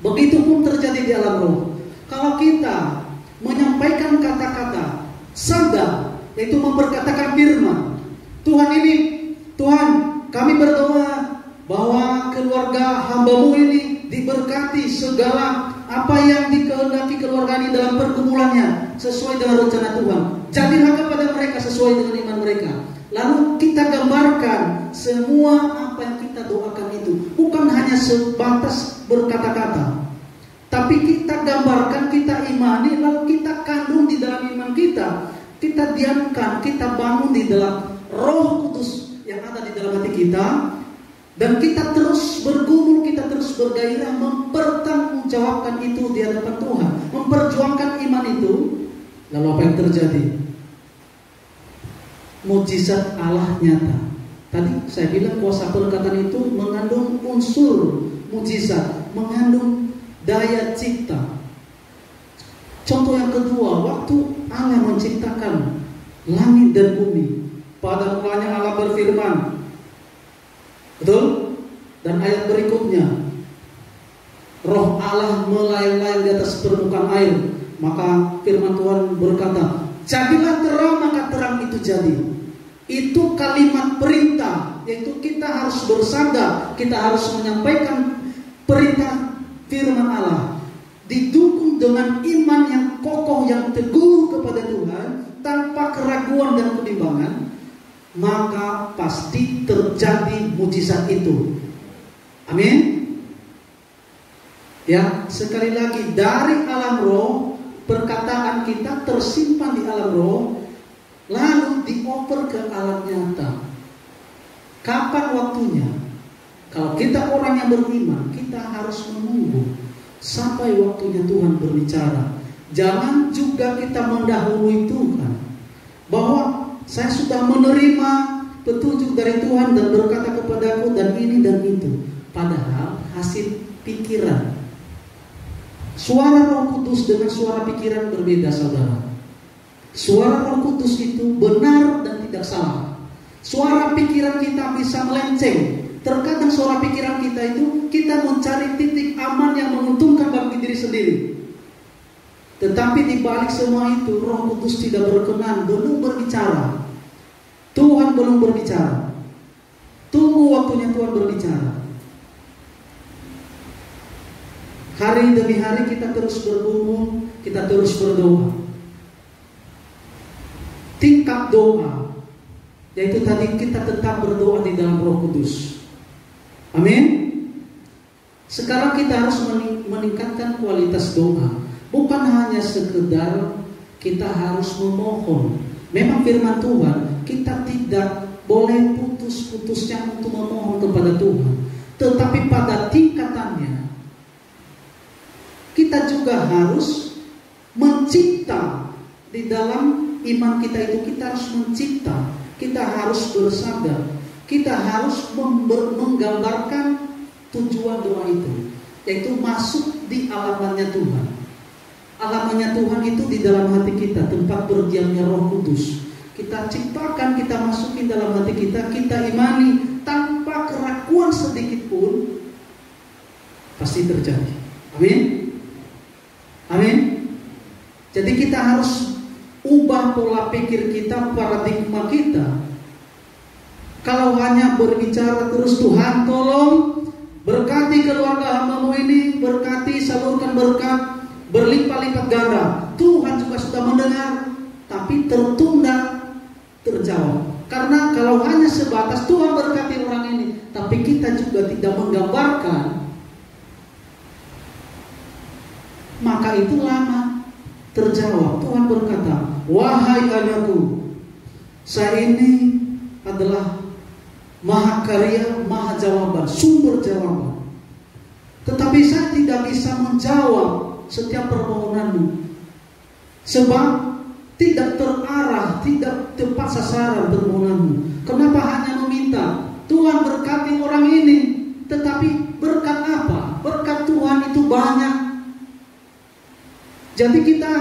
Begitupun terjadi di alam roh. Kalau kita menyampaikan kata-kata sabda, yaitu memperkatakan firman, Tuhan, kami berdoa bahwa keluarga hamba-Mu ini diberkati segala apa yang dikehendaki keluarga ini dalam pergumulannya sesuai dengan rencana Tuhan. Jadilah kepada mereka sesuai dengan iman mereka. Lalu kita gambarkan semua apa yang kita doakan itu, bukan hanya sebatas berkata-kata, tapi kita gambarkan, kita imani, lalu kita kandung di dalam iman kita. Kita diamkan, kita bangun di dalam Roh Kudus yang ada di dalam hati kita, dan kita terus bergumul, kita terus bergairah mempertanggungjawabkan itu di hadapan Tuhan, memperjuangkan iman itu. Lalu apa yang terjadi? Mujizat Allah nyata. Tadi saya bilang kuasa perkataan itu mengandung unsur mujizat, mengandung daya cipta. Contoh yang kedua, waktu Allah menciptakan langit dan bumi, pada mulanya Allah berfirman, betul? Dan ayat berikutnya, Roh Allah melayang-layang di atas permukaan air. Maka firman Tuhan berkata, jadilah terang, maka terang itu jadi. Itu kalimat perintah, yaitu kita harus bersandar, kita harus menyampaikan perintah firman Allah, didukung dengan iman yang kokoh, yang teguh kepada Tuhan, tanpa keraguan dan kebimbangan, maka pasti terjadi mujizat itu. Amin. Ya, sekali lagi, dari alam roh, perkataan kita tersimpan di alam roh, lalu dioper ke alam nyata. Kapan waktunya? Kalau kita orang yang beriman, kita harus menunggu sampai waktunya Tuhan berbicara. Jangan juga kita mendahului Tuhan, bahwa saya sudah menerima petunjuk dari Tuhan dan berkata kepadaku dan ini dan itu. Padahal hasil pikiran. Suara Roh Kudus dengan suara pikiran berbeda, saudara. Suara Roh Kudus itu benar dan tidak salah. Suara pikiran kita bisa melenceng. Terkadang suara pikiran kita itu, kita mencari titik aman yang menguntungkan bagi diri sendiri. Tetapi di balik semua itu, Roh Kudus tidak berkenan, belum berbicara. Tuhan belum berbicara. Tunggu waktunya Tuhan berbicara. Hari demi hari kita terus bergumul, kita terus berdoa. Tingkat doa, yaitu tadi kita tetap berdoa di dalam Roh Kudus. Amin. Sekarang kita harus meningkatkan kualitas doa. Bukan hanya sekedar kita harus memohon. Memang firman Tuhan, kita tidak boleh putus-putusnya untuk memohon kepada Tuhan. Tetapi pada tingkatannya, kita juga harus mencipta di dalam iman kita itu. Kita harus mencipta, kita harus bersadar, kita harus menggambarkan tujuan doa itu, yaitu masuk di alamannya Tuhan. Alamannya Tuhan itu di dalam hati kita, tempat berdiamnya Roh Kudus. kita ciptakan, kita masukin dalam hati kita, kita imani tanpa keraguan sedikit pun, pasti terjadi. Amin. Amin. Jadi kita harus ubah pola pikir kita, paradigma kita. Kalau hanya berbicara terus, Tuhan tolong berkati keluarga hamba-Mu ini, berkati, salurkan berkat, berlimpah-lipat ganda. Tuhan juga sudah mendengar, tapi tertunda, terjawab. Karena kalau hanya sebatas Tuhan berkati orang ini, tapi kita juga tidak menggambarkan, maka itu lama terjawab. Tuhan berkata, wahai anakku, saya ini adalah Maha karya, maha jawaban, sumber jawaban. Tetapi saya tidak bisa menjawab setiap permohonanmu, sebab tidak terarah, tidak tepat sasaran permohonanmu. Kenapa hanya meminta Tuhan berkati orang ini, tetapi berkat apa? Berkat Tuhan itu banyak. Jadi kita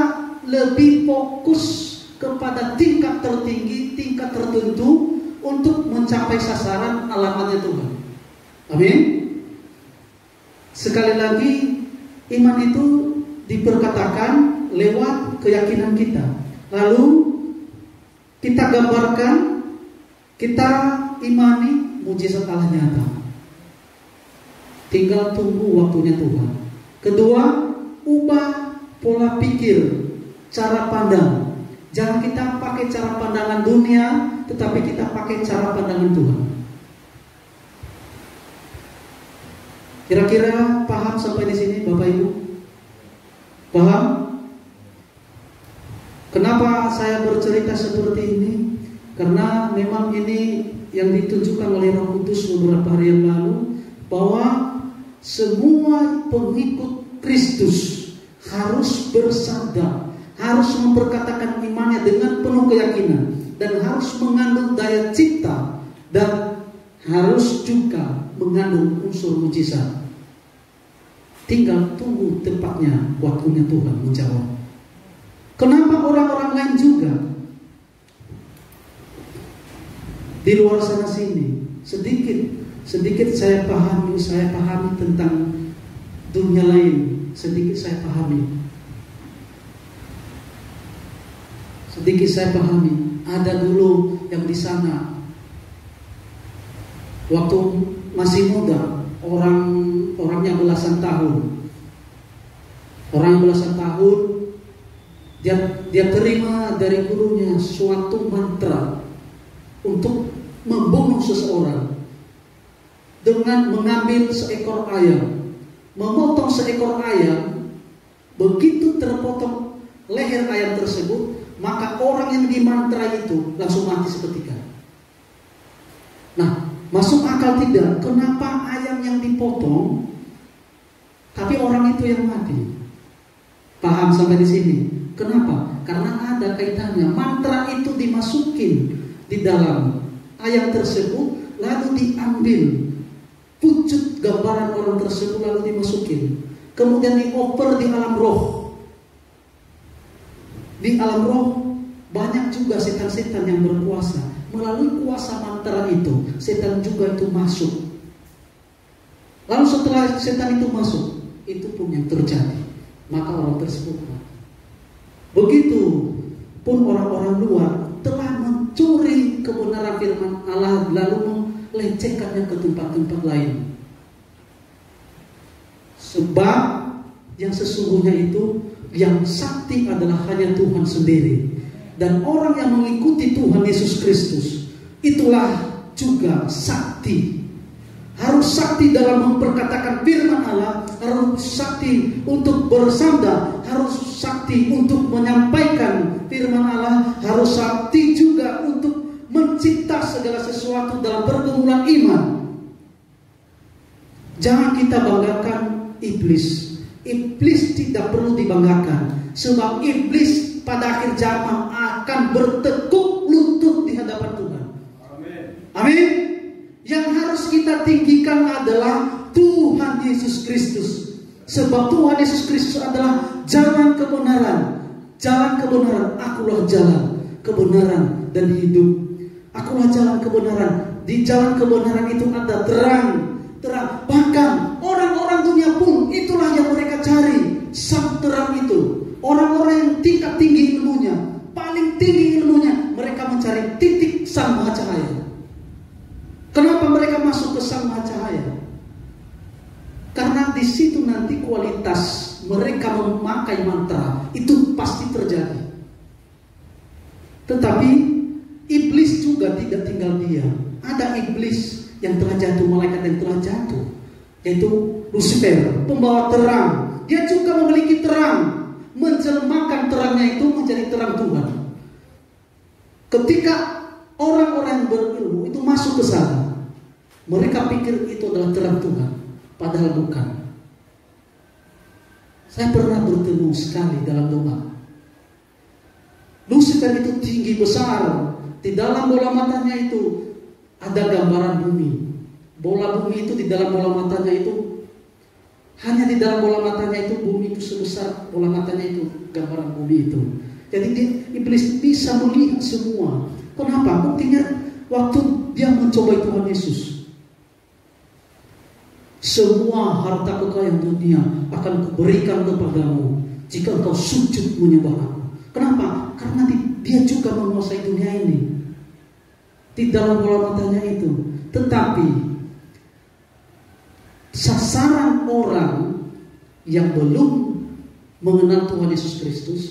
lebih fokus kepada tingkat tertinggi, tingkat tertentu untuk mencapai sasaran alamatnya Tuhan. Amin. Sekali lagi, iman itu diperkatakan lewat keyakinan kita. Lalu kita gambarkan, kita imani mujizat Allah nyata. Tinggal tunggu waktunya Tuhan. Kedua, ubah pola pikir, cara pandang. Jangan kita pakai cara pandangan dunia, tetapi kita pakai cara pandangan Tuhan. Kira-kira paham sampai di sini, Bapak Ibu? Paham? Kenapa saya bercerita seperti ini? Karena memang ini yang ditunjukkan oleh Roh Kudus beberapa hari yang lalu, bahwa semua pengikut Kristus harus bersandar, harus memperkatakan imannya dengan penuh keyakinan, dan harus mengandung daya cipta, dan harus juga mengandung unsur mujizat. Tinggal tunggu tepatnya waktunya Tuhan menjawab. Kenapa orang-orang lain juga di luar sana sini sedikit saya pahami tentang dunia lain, sedikit saya pahami. Ada dulu yang di sana waktu masih muda, orangnya belasan tahun. Dia terima dari gurunya suatu mantra untuk membunuh seseorang dengan mengambil seekor ayam, memotong seekor ayam. Begitu terpotong leher ayam tersebut, maka orang yang dimantra itu langsung mati seketika. Nah, masuk akal tidak? Kenapa ayam yang dipotong, tapi orang itu yang mati? Paham sampai di sini? Kenapa? Karena ada kaitannya. Mantra itu dimasukin di dalam ayam tersebut, lalu diambil wujud gambaran orang tersebut, lalu dimasukin. Kemudian dioper di alam roh. Di alam roh banyak juga setan-setan yang berkuasa. Melalui kuasa mantra itu, setan juga itu masuk. Lalu setelah setan itu masuk, itu pun yang terjadi, maka orang tersebut mati. Begitu pun orang-orang luar telah mencuri kebenaran firman Allah, lalu melecehkannya ke tempat-tempat lain. Sebab yang sesungguhnya itu, yang sakti adalah hanya Tuhan sendiri. Dan orang yang mengikuti Tuhan Yesus Kristus, itulah juga sakti. Harus sakti dalam memperkatakan firman Allah, harus sakti untuk bersandar, harus sakti untuk menyampaikan firman Allah, harus sakti juga untuk mencipta segala sesuatu dalam pergumulan iman. Jangan kita banggakan iblis. Iblis tidak perlu dibanggakan, sebab iblis pada akhir zaman akan bertekuk lutut di hadapan Tuhan. Amin. Amin. Yang harus kita tinggikan adalah Tuhan Yesus Kristus, sebab Tuhan Yesus Kristus adalah jalan kebenaran. Jalan kebenaran, akulah jalan. kebenaran dan hidup. Akulah jalan kebenaran. Di jalan kebenaran itu ada terang. Bahkan orang-orang dunia pun itulah yang mereka cari, sang terang itu. Orang-orang yang tingkat tinggi ilmunya, paling tinggi ilmunya, mereka mencari titik sang maha cahaya. Kenapa mereka masuk ke sang maha cahaya? Karena di situ nanti kualitas mereka memakai mantra itu pasti terjadi. Tetapi iblis juga tidak tinggal diam. Ada iblis yang telah jatuh, malaikat yang telah jatuh, yaitu Lucifer, pembawa terang. Dia juga memiliki terang, menjelmakan terangnya itu menjadi terang Tuhan. Ketika orang-orang yang berilmu itu masuk ke sana, mereka pikir itu adalah terang Tuhan, padahal bukan. Saya pernah bertemu sekali dalam doa. Lucifer itu tinggi besar. Di dalam bola matanya itu ada gambaran bumi. Bola bumi itu di dalam bola matanya itu, hanya di dalam bola matanya itu bumi itu sebesar bola matanya itu, gambaran bumi itu. Jadi iblis bisa melihat semua. Kenapa? Buktinya waktu dia mencobai Tuhan Yesus. Semua harta kekayaan dunia akan kuberikan kepadamu jika engkau sujud menyembah aku. Kenapa? Karena dia juga menguasai dunia ini. Di dalam bola matanya itu. Tetapi sasaran orang yang belum mengenal Tuhan Yesus Kristus,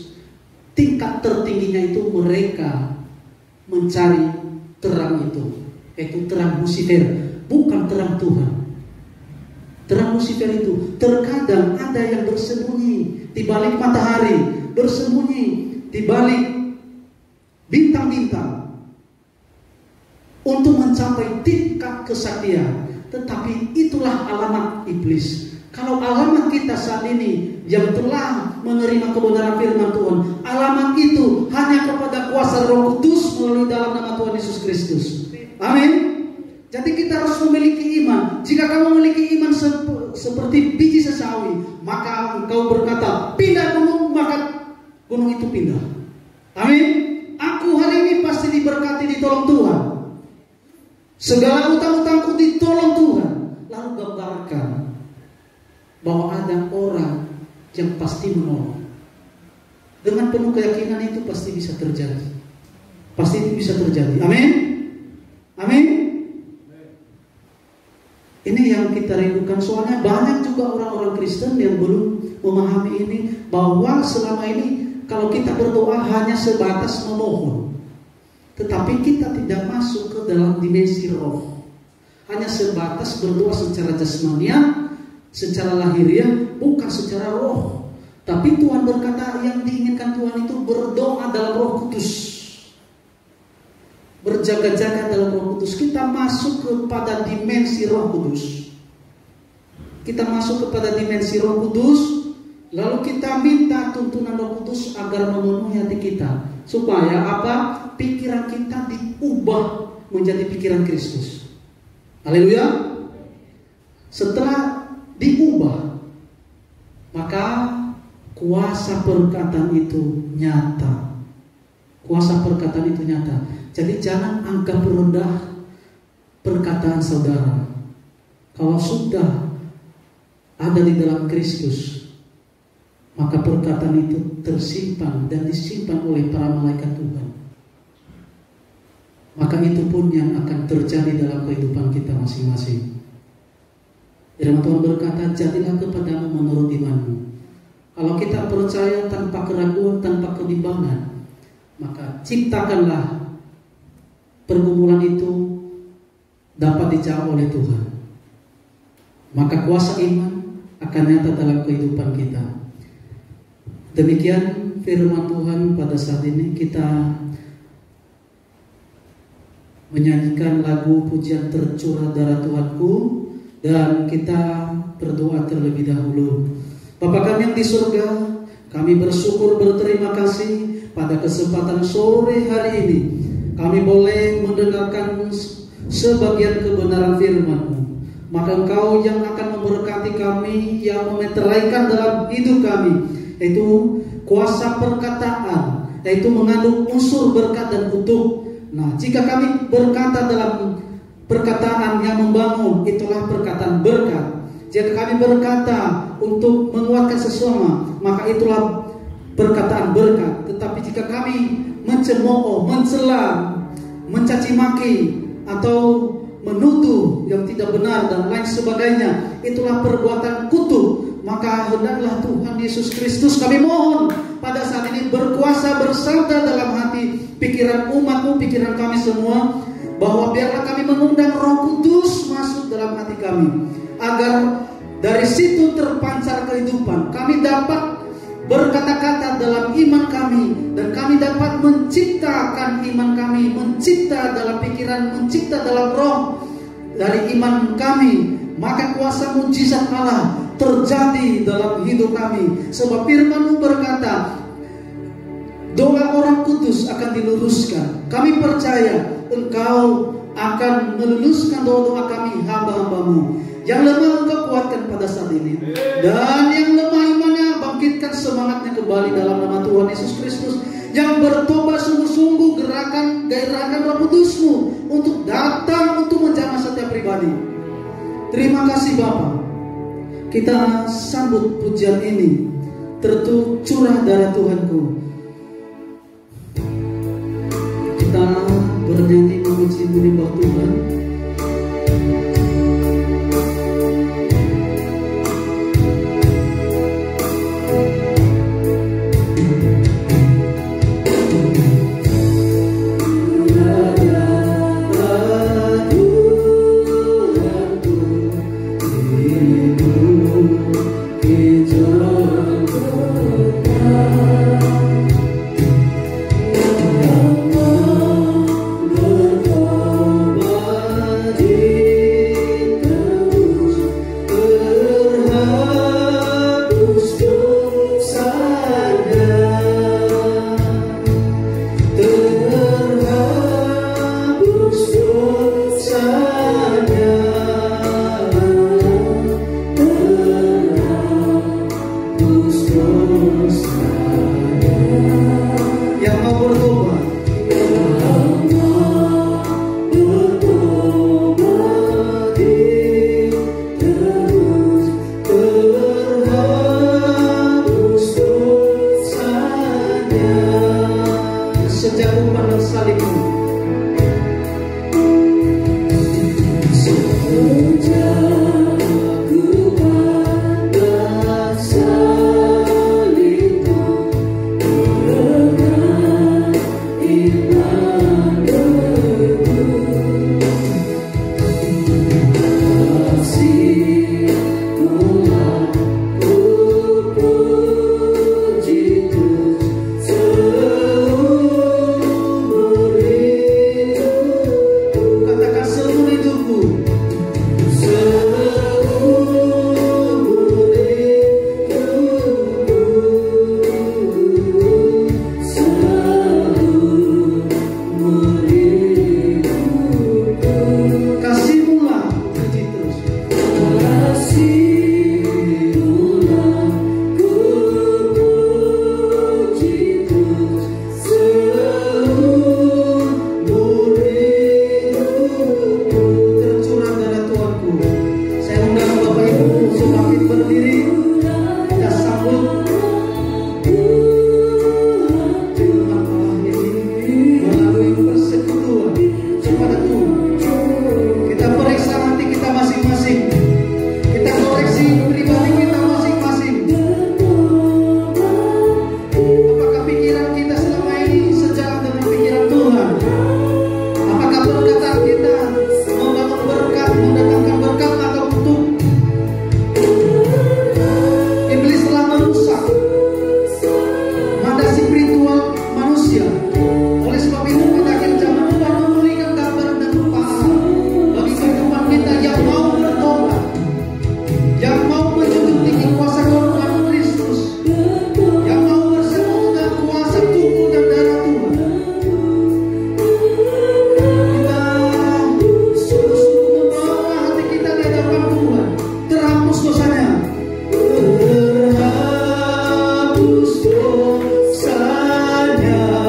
tingkat tertingginya itu mereka mencari terang itu, yaitu terang Lucifer, bukan terang Tuhan. Terang Lucifer itu terkadang ada yang bersembunyi di balik matahari, bersembunyi di balik bintang-bintang untuk mencapai tingkat kesaktian. Tetapi itulah alamat iblis. Kalau alamat kita saat ini yang telah menerima kebenaran firman Tuhan, alamat itu hanya kepada kuasa Roh Kudus melalui dalam nama Tuhan Yesus Kristus. Amin. Jadi kita harus memiliki iman. Jika kamu memiliki iman seperti biji sesawi, maka engkau berkata, pindah gunung, maka gunung itu pindah. Amin. Aku hari ini pasti diberkati, ditolong Tuhan. Segala utang-utangku ditolong Tuhan. Lalu gambarkan bahwa ada orang yang pasti menolong. Dengan penuh keyakinan itu pasti bisa terjadi. Pasti itu bisa terjadi. Amin. Amin. Ini yang kita rindukan. Soalnya banyak juga orang-orang Kristen yang belum memahami ini, bahwa selama ini kalau kita berdoa hanya sebatas memohon, tetapi kita tidak masuk ke dalam dimensi roh. Hanya sebatas berdoa secara jasmania, secara lahiriah, bukan secara roh. Tapi Tuhan berkata yang diinginkan Tuhan itu berdoa dalam Roh Kudus, berjaga-jaga dalam Roh Kudus. Kita masuk kepada dimensi Roh Kudus. Kita masuk kepada dimensi Roh Kudus, lalu kita minta tuntunan Roh Kudus agar memenuhi hati kita, supaya apa? Pikiran kita diubah menjadi pikiran Kristus. Haleluya. Setelah diubah, maka kuasa perkataan itu nyata. Kuasa perkataan itu nyata. Jadi jangan anggap rendah perkataan saudara. Kalau sudah ada di dalam Kristus, maka perkataan itu tersimpan dan disimpan oleh para malaikat Tuhan. Maka itu pun yang akan terjadi dalam kehidupan kita masing-masing. Firman Tuhan berkata, jadilah kepadamu menurut imanmu. Kalau kita percaya tanpa keraguan, tanpa kebimbangan, maka ciptakanlah pergumulan itu dapat dijawab oleh Tuhan. Maka kuasa iman akan nyata dalam kehidupan kita. Demikian firman Tuhan pada saat ini. Kita menyanyikan lagu pujian tercurah darah Tuhanku, dan kita berdoa terlebih dahulu. Bapa kami yang di surga, kami bersyukur, berterima kasih pada kesempatan sore hari ini kami boleh mendengarkan sebagian kebenaran firman-Mu. Maka Engkau yang akan memberkati kami, yang memeteraikan dalam hidup kami, yaitu kuasa perkataan yaitu mengandung unsur berkat dan kutuk. Nah, jika kami berkata dalam perkataan yang membangun, itulah perkataan berkat. Jika kami berkata untuk menguatkan sesama, maka itulah perkataan berkat. Tetapi jika kami mencemooh, mencela, mencaci maki, atau menuduh yang tidak benar dan lain sebagainya, itulah perbuatan kutuk. Maka hendaklah Tuhan Yesus Kristus, kami mohon pada saat ini berkuasa bersabda dalam hati pikiran umatmu, pikiran kami semua, bahwa biarlah kami mengundang Roh Kudus masuk dalam hati kami, agar dari situ terpancar kehidupan. Kami dapat berkata-kata dalam iman kami, dan kami dapat menciptakan iman kami, mencipta dalam pikiran, mencipta dalam roh dari iman kami. Maka kuasa mujizat Allah terjadi dalam hidup kami. Sebab firman-Mu berkata, doa orang kudus akan diluruskan. Kami percaya Engkau akan meluruskan doa-doa kami, hamba-hamba-Mu. Yang lemah Engkau kuatkan pada saat ini, dan yang lemah imannya bangkitkan semangatnya kembali dalam nama Tuhan Yesus Kristus. Yang bertobat sungguh-sungguh, gairahkan Roh Kudus-Mu untuk datang untuk menjamah setiap pribadi. Terima kasih Bapa. Kita sambut pujian ini, tercurah darah Tuhanku. Kita bernyanyi memuji menyembah Tuhan. Terhapus dosanya.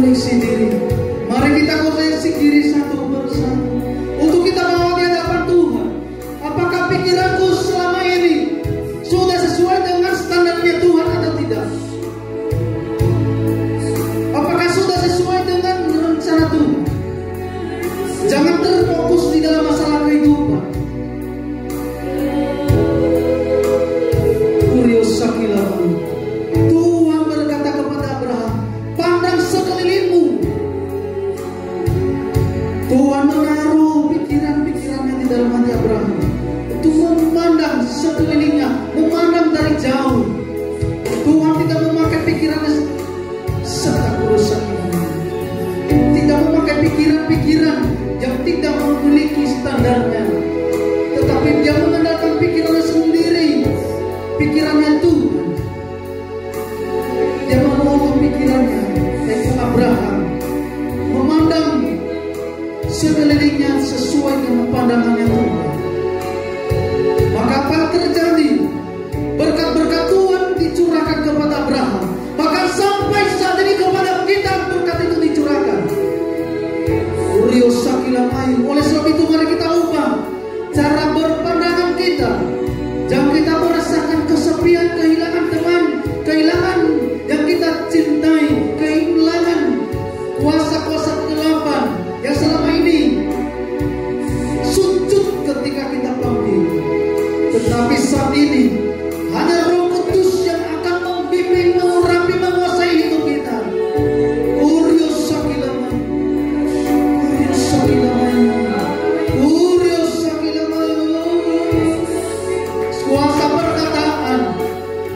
koreksi diri. Mari kita koreksi diri satu persatu. Untuk kita bawa di hadapan Tuhan. Apakah pikiranku selama ini sudah sesuai dengan standarnya Tuhan atau tidak? Apakah sudah sesuai dengan rencana Tuhan? Jangan terfokus di dalam masalah kehidupan. Tuhan berkata kepada Abraham, pandang sekelilingmu. Tuhan menaruh pikiran-pikirannya di dalam hati Abraham untuk memandang sekelilingnya, memandang dari jauh. Tuhan tidak memakai pikirannya serta kurusan, tidak memakai pikiran-pikiran yang tidak memiliki standarnya, tetapi dia mengandalkan pikirannya sendiri, pikirannya Tuhan. Dia menolong pikirannya, yaitu Abraham, memandang sekelilingnya sesuai dengan pandangannya Tuhan. Maka apa yang terjadi? Berkat-berkat Tuhan dicurahkan kepada Abraham. Bahkan sampai saat ini kepada kita berkat itu dicurahkan. Oleh sebab itu mari kita ubah cara berpandangan kita. Jangan kita merasakan kesepian, kehilangan teman, kehilangan yang kita cintai, kehilangan kuasa-kuasa kegelapan yang selama ini sujud ketika kita panggil. Tetapi saat ini hanya Roh Kudus yang akan membimbing, mengurapi, menguasai hidup kita.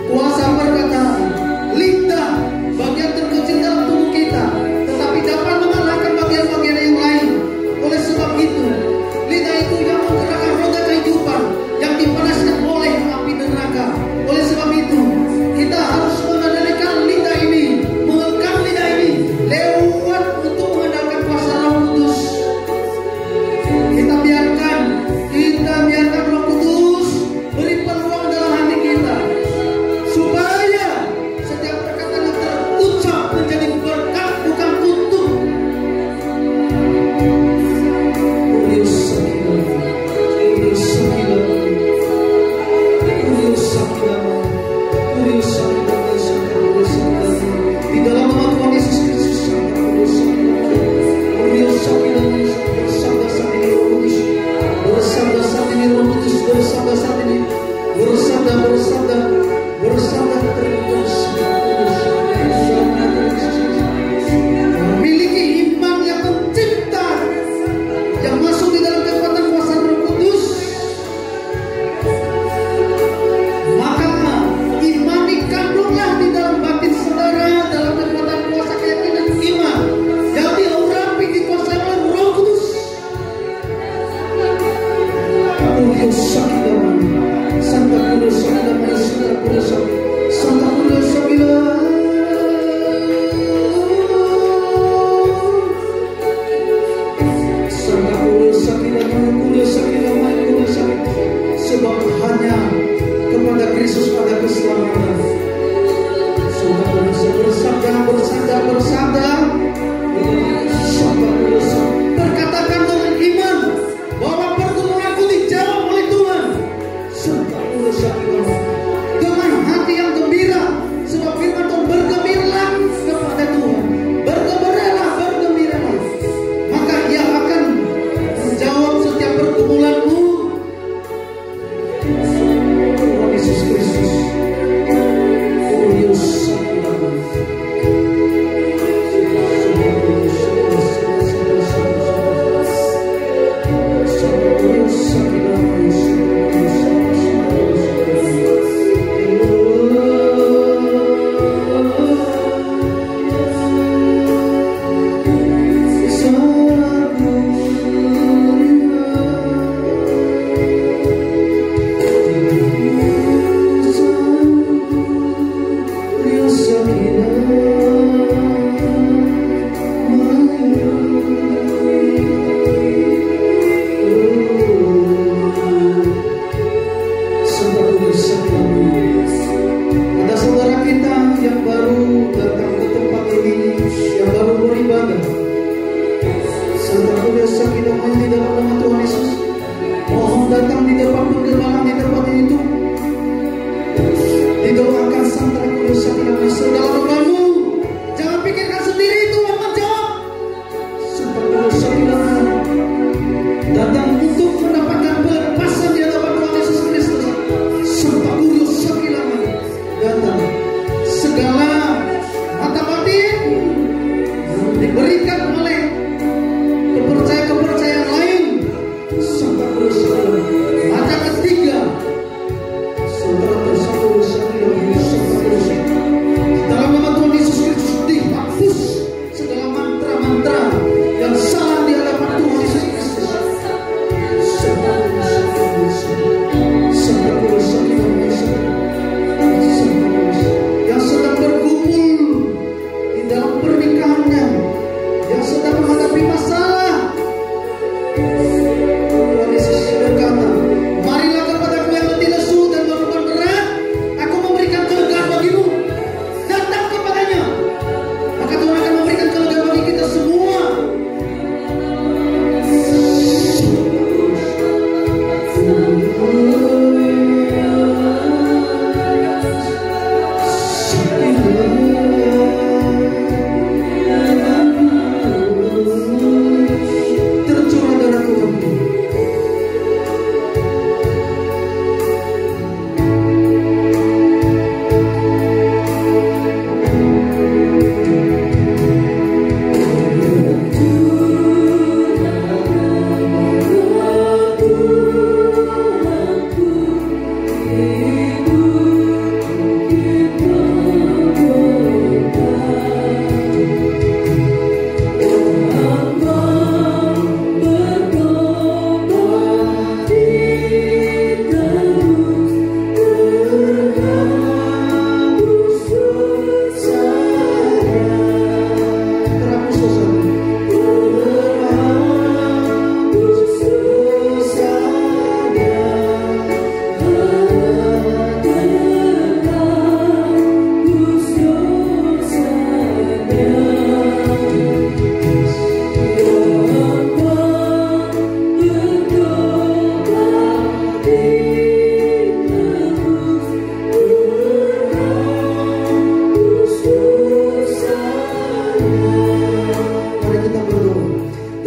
Kuasa perkataan, lidah bagian terkecil dalam tubuh kita, tetapi dapat mengalahkan bagian-bagian yang lain. Oleh sebab itu, lidah itu yang menggerakkan roda kehidupan yang dipanaskan oleh api neraka. Oleh sebab itu, kita harus mengendalikan lidah ini, mengekang lidah ini lewat untuk mengandalkan kuasa Roh Kudus. Kita biarkan Roh Kudus beri peluang dalam hati kita, supaya setiap perkataan yang terucap menjadi berkat, bukan kutuk. Di dalam nama Tuhan Yesus Kristus, bersabda saat ini Roh Kudus, bersabda saat ini Roh Kudus, bersabda saat ini, bersabda terima kasih.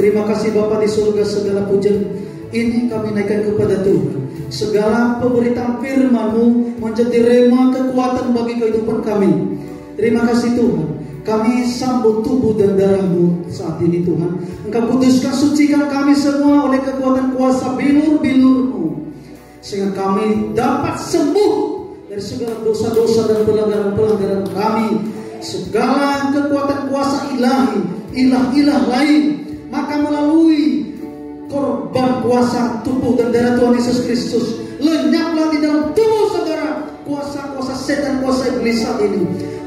Terima kasih Bapa di surga, segala pujian ini kami naikkan kepada Tuhan. Segala pemberitaan firman-Mu menjadi rema kekuatan bagi kehidupan kami. Terima kasih Tuhan. Kami sambut tubuh dan darah-Mu saat ini Tuhan. Engkau kuduskan, sucikan kami semua oleh kekuatan kuasa bilur-bilur-Mu, sehingga kami dapat sembuh dari segala dosa-dosa dan pelanggaran-pelanggaran kami. Segala kekuatan kuasa ilahi, ilah-ilah lain, maka melalui korban kuasa tubuh dan darah Tuhan Yesus Kristus, lenyaplah di dalam tubuh saudara kuasa-kuasa setan, kuasa iblis saat ini.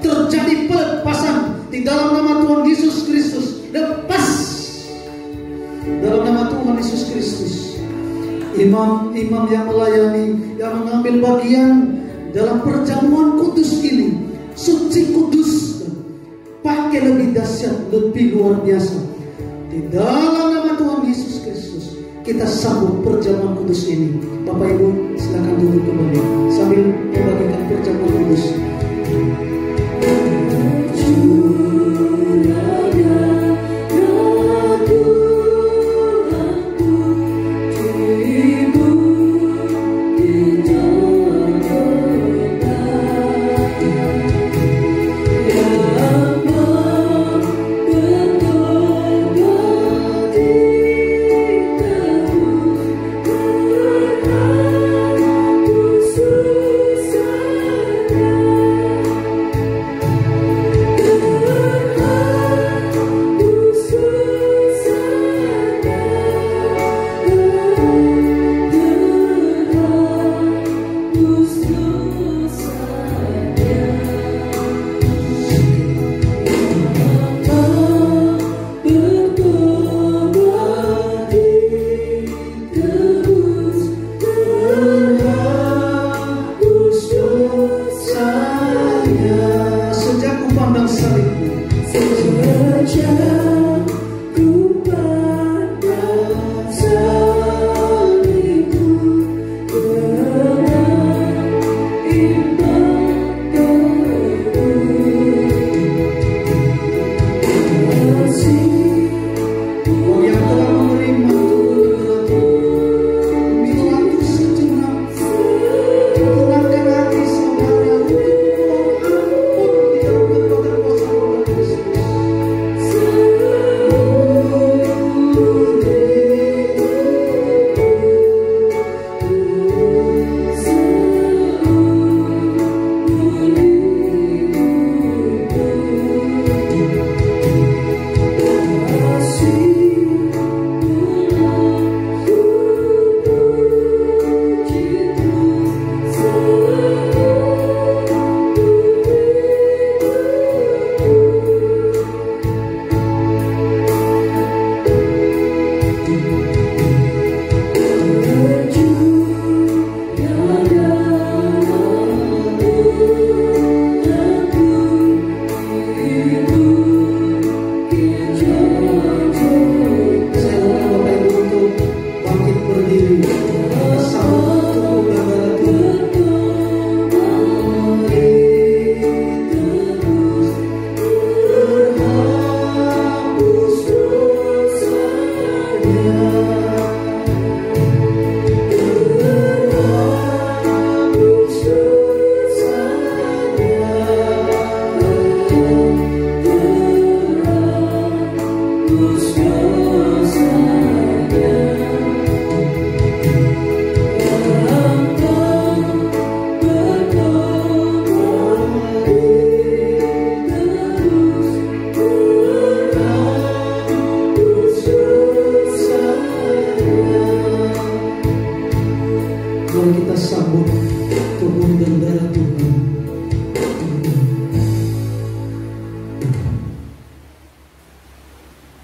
Terjadi pelepasan di dalam nama Tuhan Yesus Kristus. Lepas dalam nama Tuhan Yesus Kristus. Imam-imam yang melayani, yang mengambil bagian dalam perjamuan kudus ini, suci kudus, pakai lebih dahsyat, lebih luar biasa. Di dalam nama Tuhan Yesus Kristus, kita sambut perjamuan kudus ini. Bapak Ibu silakan duduk kembali sambil membagikan perjamuan kudus.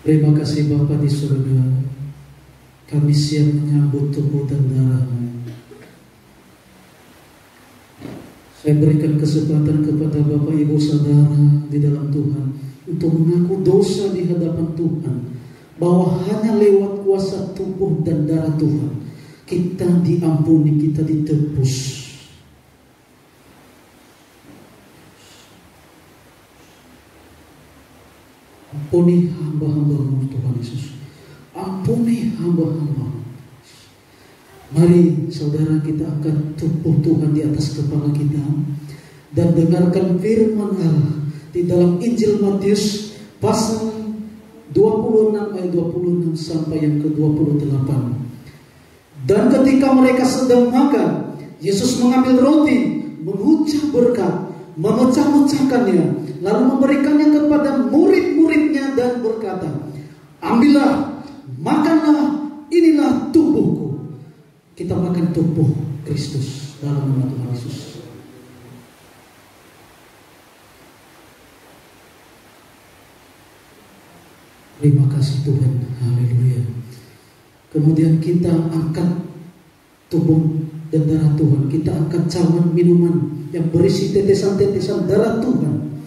Terima kasih Bapa di surga, kami siap menyambut tubuh dan darah-Mu. Saya berikan kesempatan kepada Bapak Ibu Saudara di dalam Tuhan untuk mengaku dosa di hadapan Tuhan, bahwa hanya lewat kuasa tubuh dan darah Tuhan kita diampuni, kita ditebus. Ampuni hamba-hamba-Mu Tuhan Yesus. Ampuni hamba-hamba. Mari saudara, kita angkat tubuh Tuhan di atas kepala kita dan dengarkan firman Allah di dalam Injil Matius pasal 26 ayat 26 sampai yang ke-28. Dan ketika mereka sedang makan, Yesus mengambil roti, mengucap berkat, memecah-mecahkannya, lalu memberikannya kepada murid-muridnya dan berkata, "Ambillah, makanlah, inilah tubuhku." Kita makan tubuh Kristus dalam nama Tuhan Yesus. Terima kasih Tuhan, haleluya. Kemudian kita angkat tubuh dan darah Tuhan, kita angkat cawan minuman yang berisi tetesan-tetesan darah Tuhan.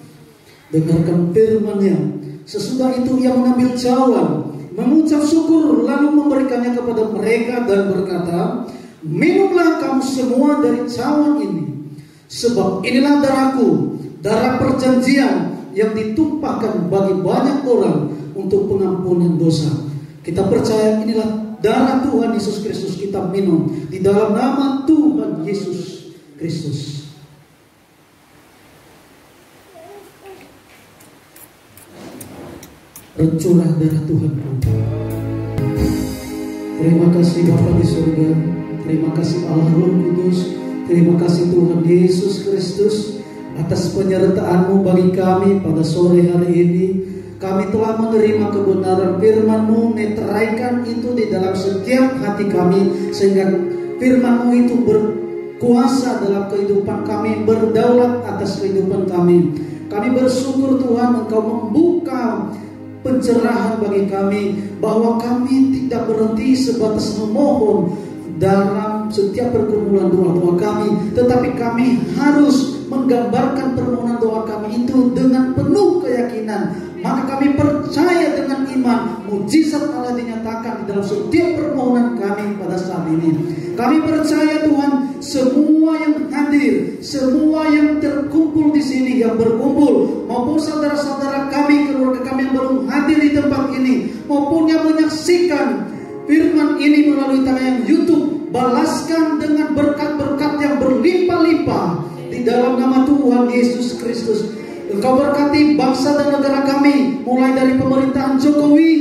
Dengarkan firman-Nya. Sesudah itu ia mengambil cawan, mengucap syukur, lalu memberikannya kepada mereka dan berkata, "Minumlah kamu semua dari cawan ini, sebab inilah darahku, darah perjanjian yang ditumpahkan bagi banyak orang untuk pengampunan dosa." Kita percaya inilah darah Tuhan Yesus Kristus, kita minum di dalam nama Tuhan Yesus Kristus. Bercurah darah Tuhan. Terima kasih Bapa di surga, terima kasih Allah Roh Kudus, terima kasih Tuhan Yesus Kristus atas penyertaan-Mu bagi kami pada sore hari ini. Kami telah menerima kebenaran firman-Mu, meteraikan itu di dalam setiap hati kami, sehingga firman-Mu itu berkuasa dalam kehidupan kami, berdaulat atas kehidupan kami. Kami bersyukur Tuhan Engkau membuka pencerahan bagi kami, bahwa kami tidak berhenti sebatas memohon dalam setiap pergumulan doa-doa kami, tetapi kami harus menggambarkan permohonan doa kami itu dengan penuh keyakinan. Maka kami percaya dengan iman mujizat Allah dinyatakan di dalam setiap permohonan kami pada saat ini. Kami percaya Tuhan, semua yang hadir, semua yang terkumpul di sini, yang berkumpul, maupun saudara-saudara kami, keluarga kami yang belum hadir di tempat ini, maupun yang menyaksikan firman ini melalui tayangan YouTube, balaskan dengan berkat-berkat yang berlimpah-limpah di dalam nama Tuhan Yesus Kristus. Engkau berkati bangsa dan negara kami, mulai dari pemerintahan Jokowi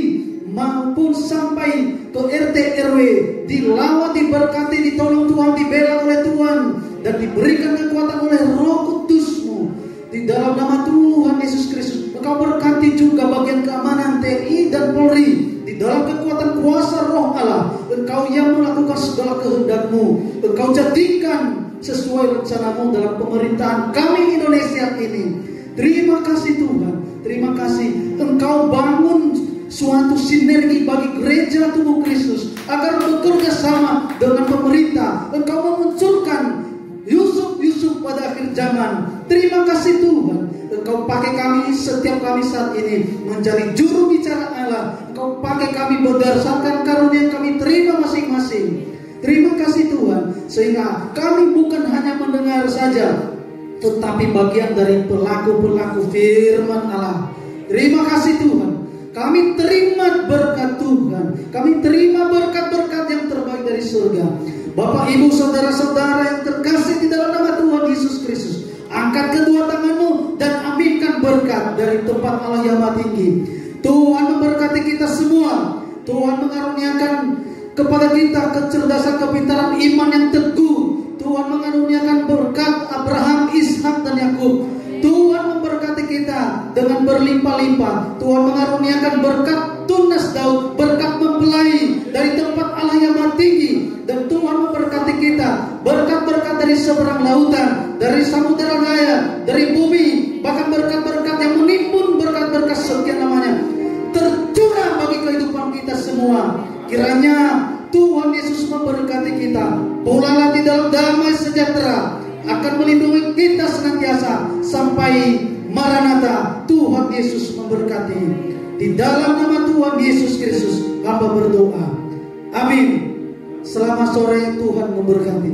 maupun sampai ke RT RW, dilawat, diberkati, ditolong Tuhan, dibela oleh Tuhan, dan diberikan kekuatan oleh Roh Kudus-Mu di dalam nama Tuhan Yesus Kristus. Engkau berkati juga bagian keamanan TNI dan Polri di dalam kekuatan kuasa Roh Allah. Engkau yang melakukan segala kehendak-Mu, Engkau jadikan sesuai rencana-Mu dalam pemerintahan kami Indonesia ini. Terima kasih Tuhan, terima kasih Engkau bangun suatu sinergi bagi gereja tubuh Kristus agar bekerja sama dengan pemerintah. Engkau memunculkan Yusuf pada akhir zaman. Terima kasih Tuhan, Engkau pakai kami, setiap kami saat ini menjadi juru bicara Allah. Engkau pakai kami berdasarkan karunia yang kami terima masing-masing. Terima kasih Tuhan, sehingga kami bukan hanya mendengar saja, tetapi bagian dari pelaku-pelaku firman Allah. Terima kasih Tuhan, kami terima berkat Tuhan, kami terima berkat-berkat yang terbaik dari surga. Bapak, Ibu, saudara-saudara yang terkasih di dalam nama Tuhan Yesus Kristus, angkat kedua tanganmu dan aminkan berkat dari tempat Allah yang Maha Tinggi. Tuhan memberkati kita semua. Tuhan mengaruniakan kepada kita kecerdasan, kepintaran, iman yang teguh. Tuhan mengaruniakan berkat Abraham, Ishak, dan Yakub. Tuhan memberkati kita dengan berlimpah-limpah. Tuhan mengaruniakan berkat tunas Daud, berkat mempelai dari tempat Allah yang Maha Tinggi. Dan Tuhan memberkati kita berkat-berkat dari seberang lautan, dari samudera raya, dari bumi, bahkan berkat-berkat yang menimbun, berkat-berkat sekian namanya tercurah bagi kehidupan kita semua. Kiranya Tuhan Yesus memberkati kita. Pulanglah di dalam damai sejahtera, akan melindungi kita senantiasa sampai Maranatha. Tuhan Yesus memberkati. Di dalam nama Tuhan Yesus Kristus hamba berdoa. Amin. Selamat sore, Tuhan memberkati.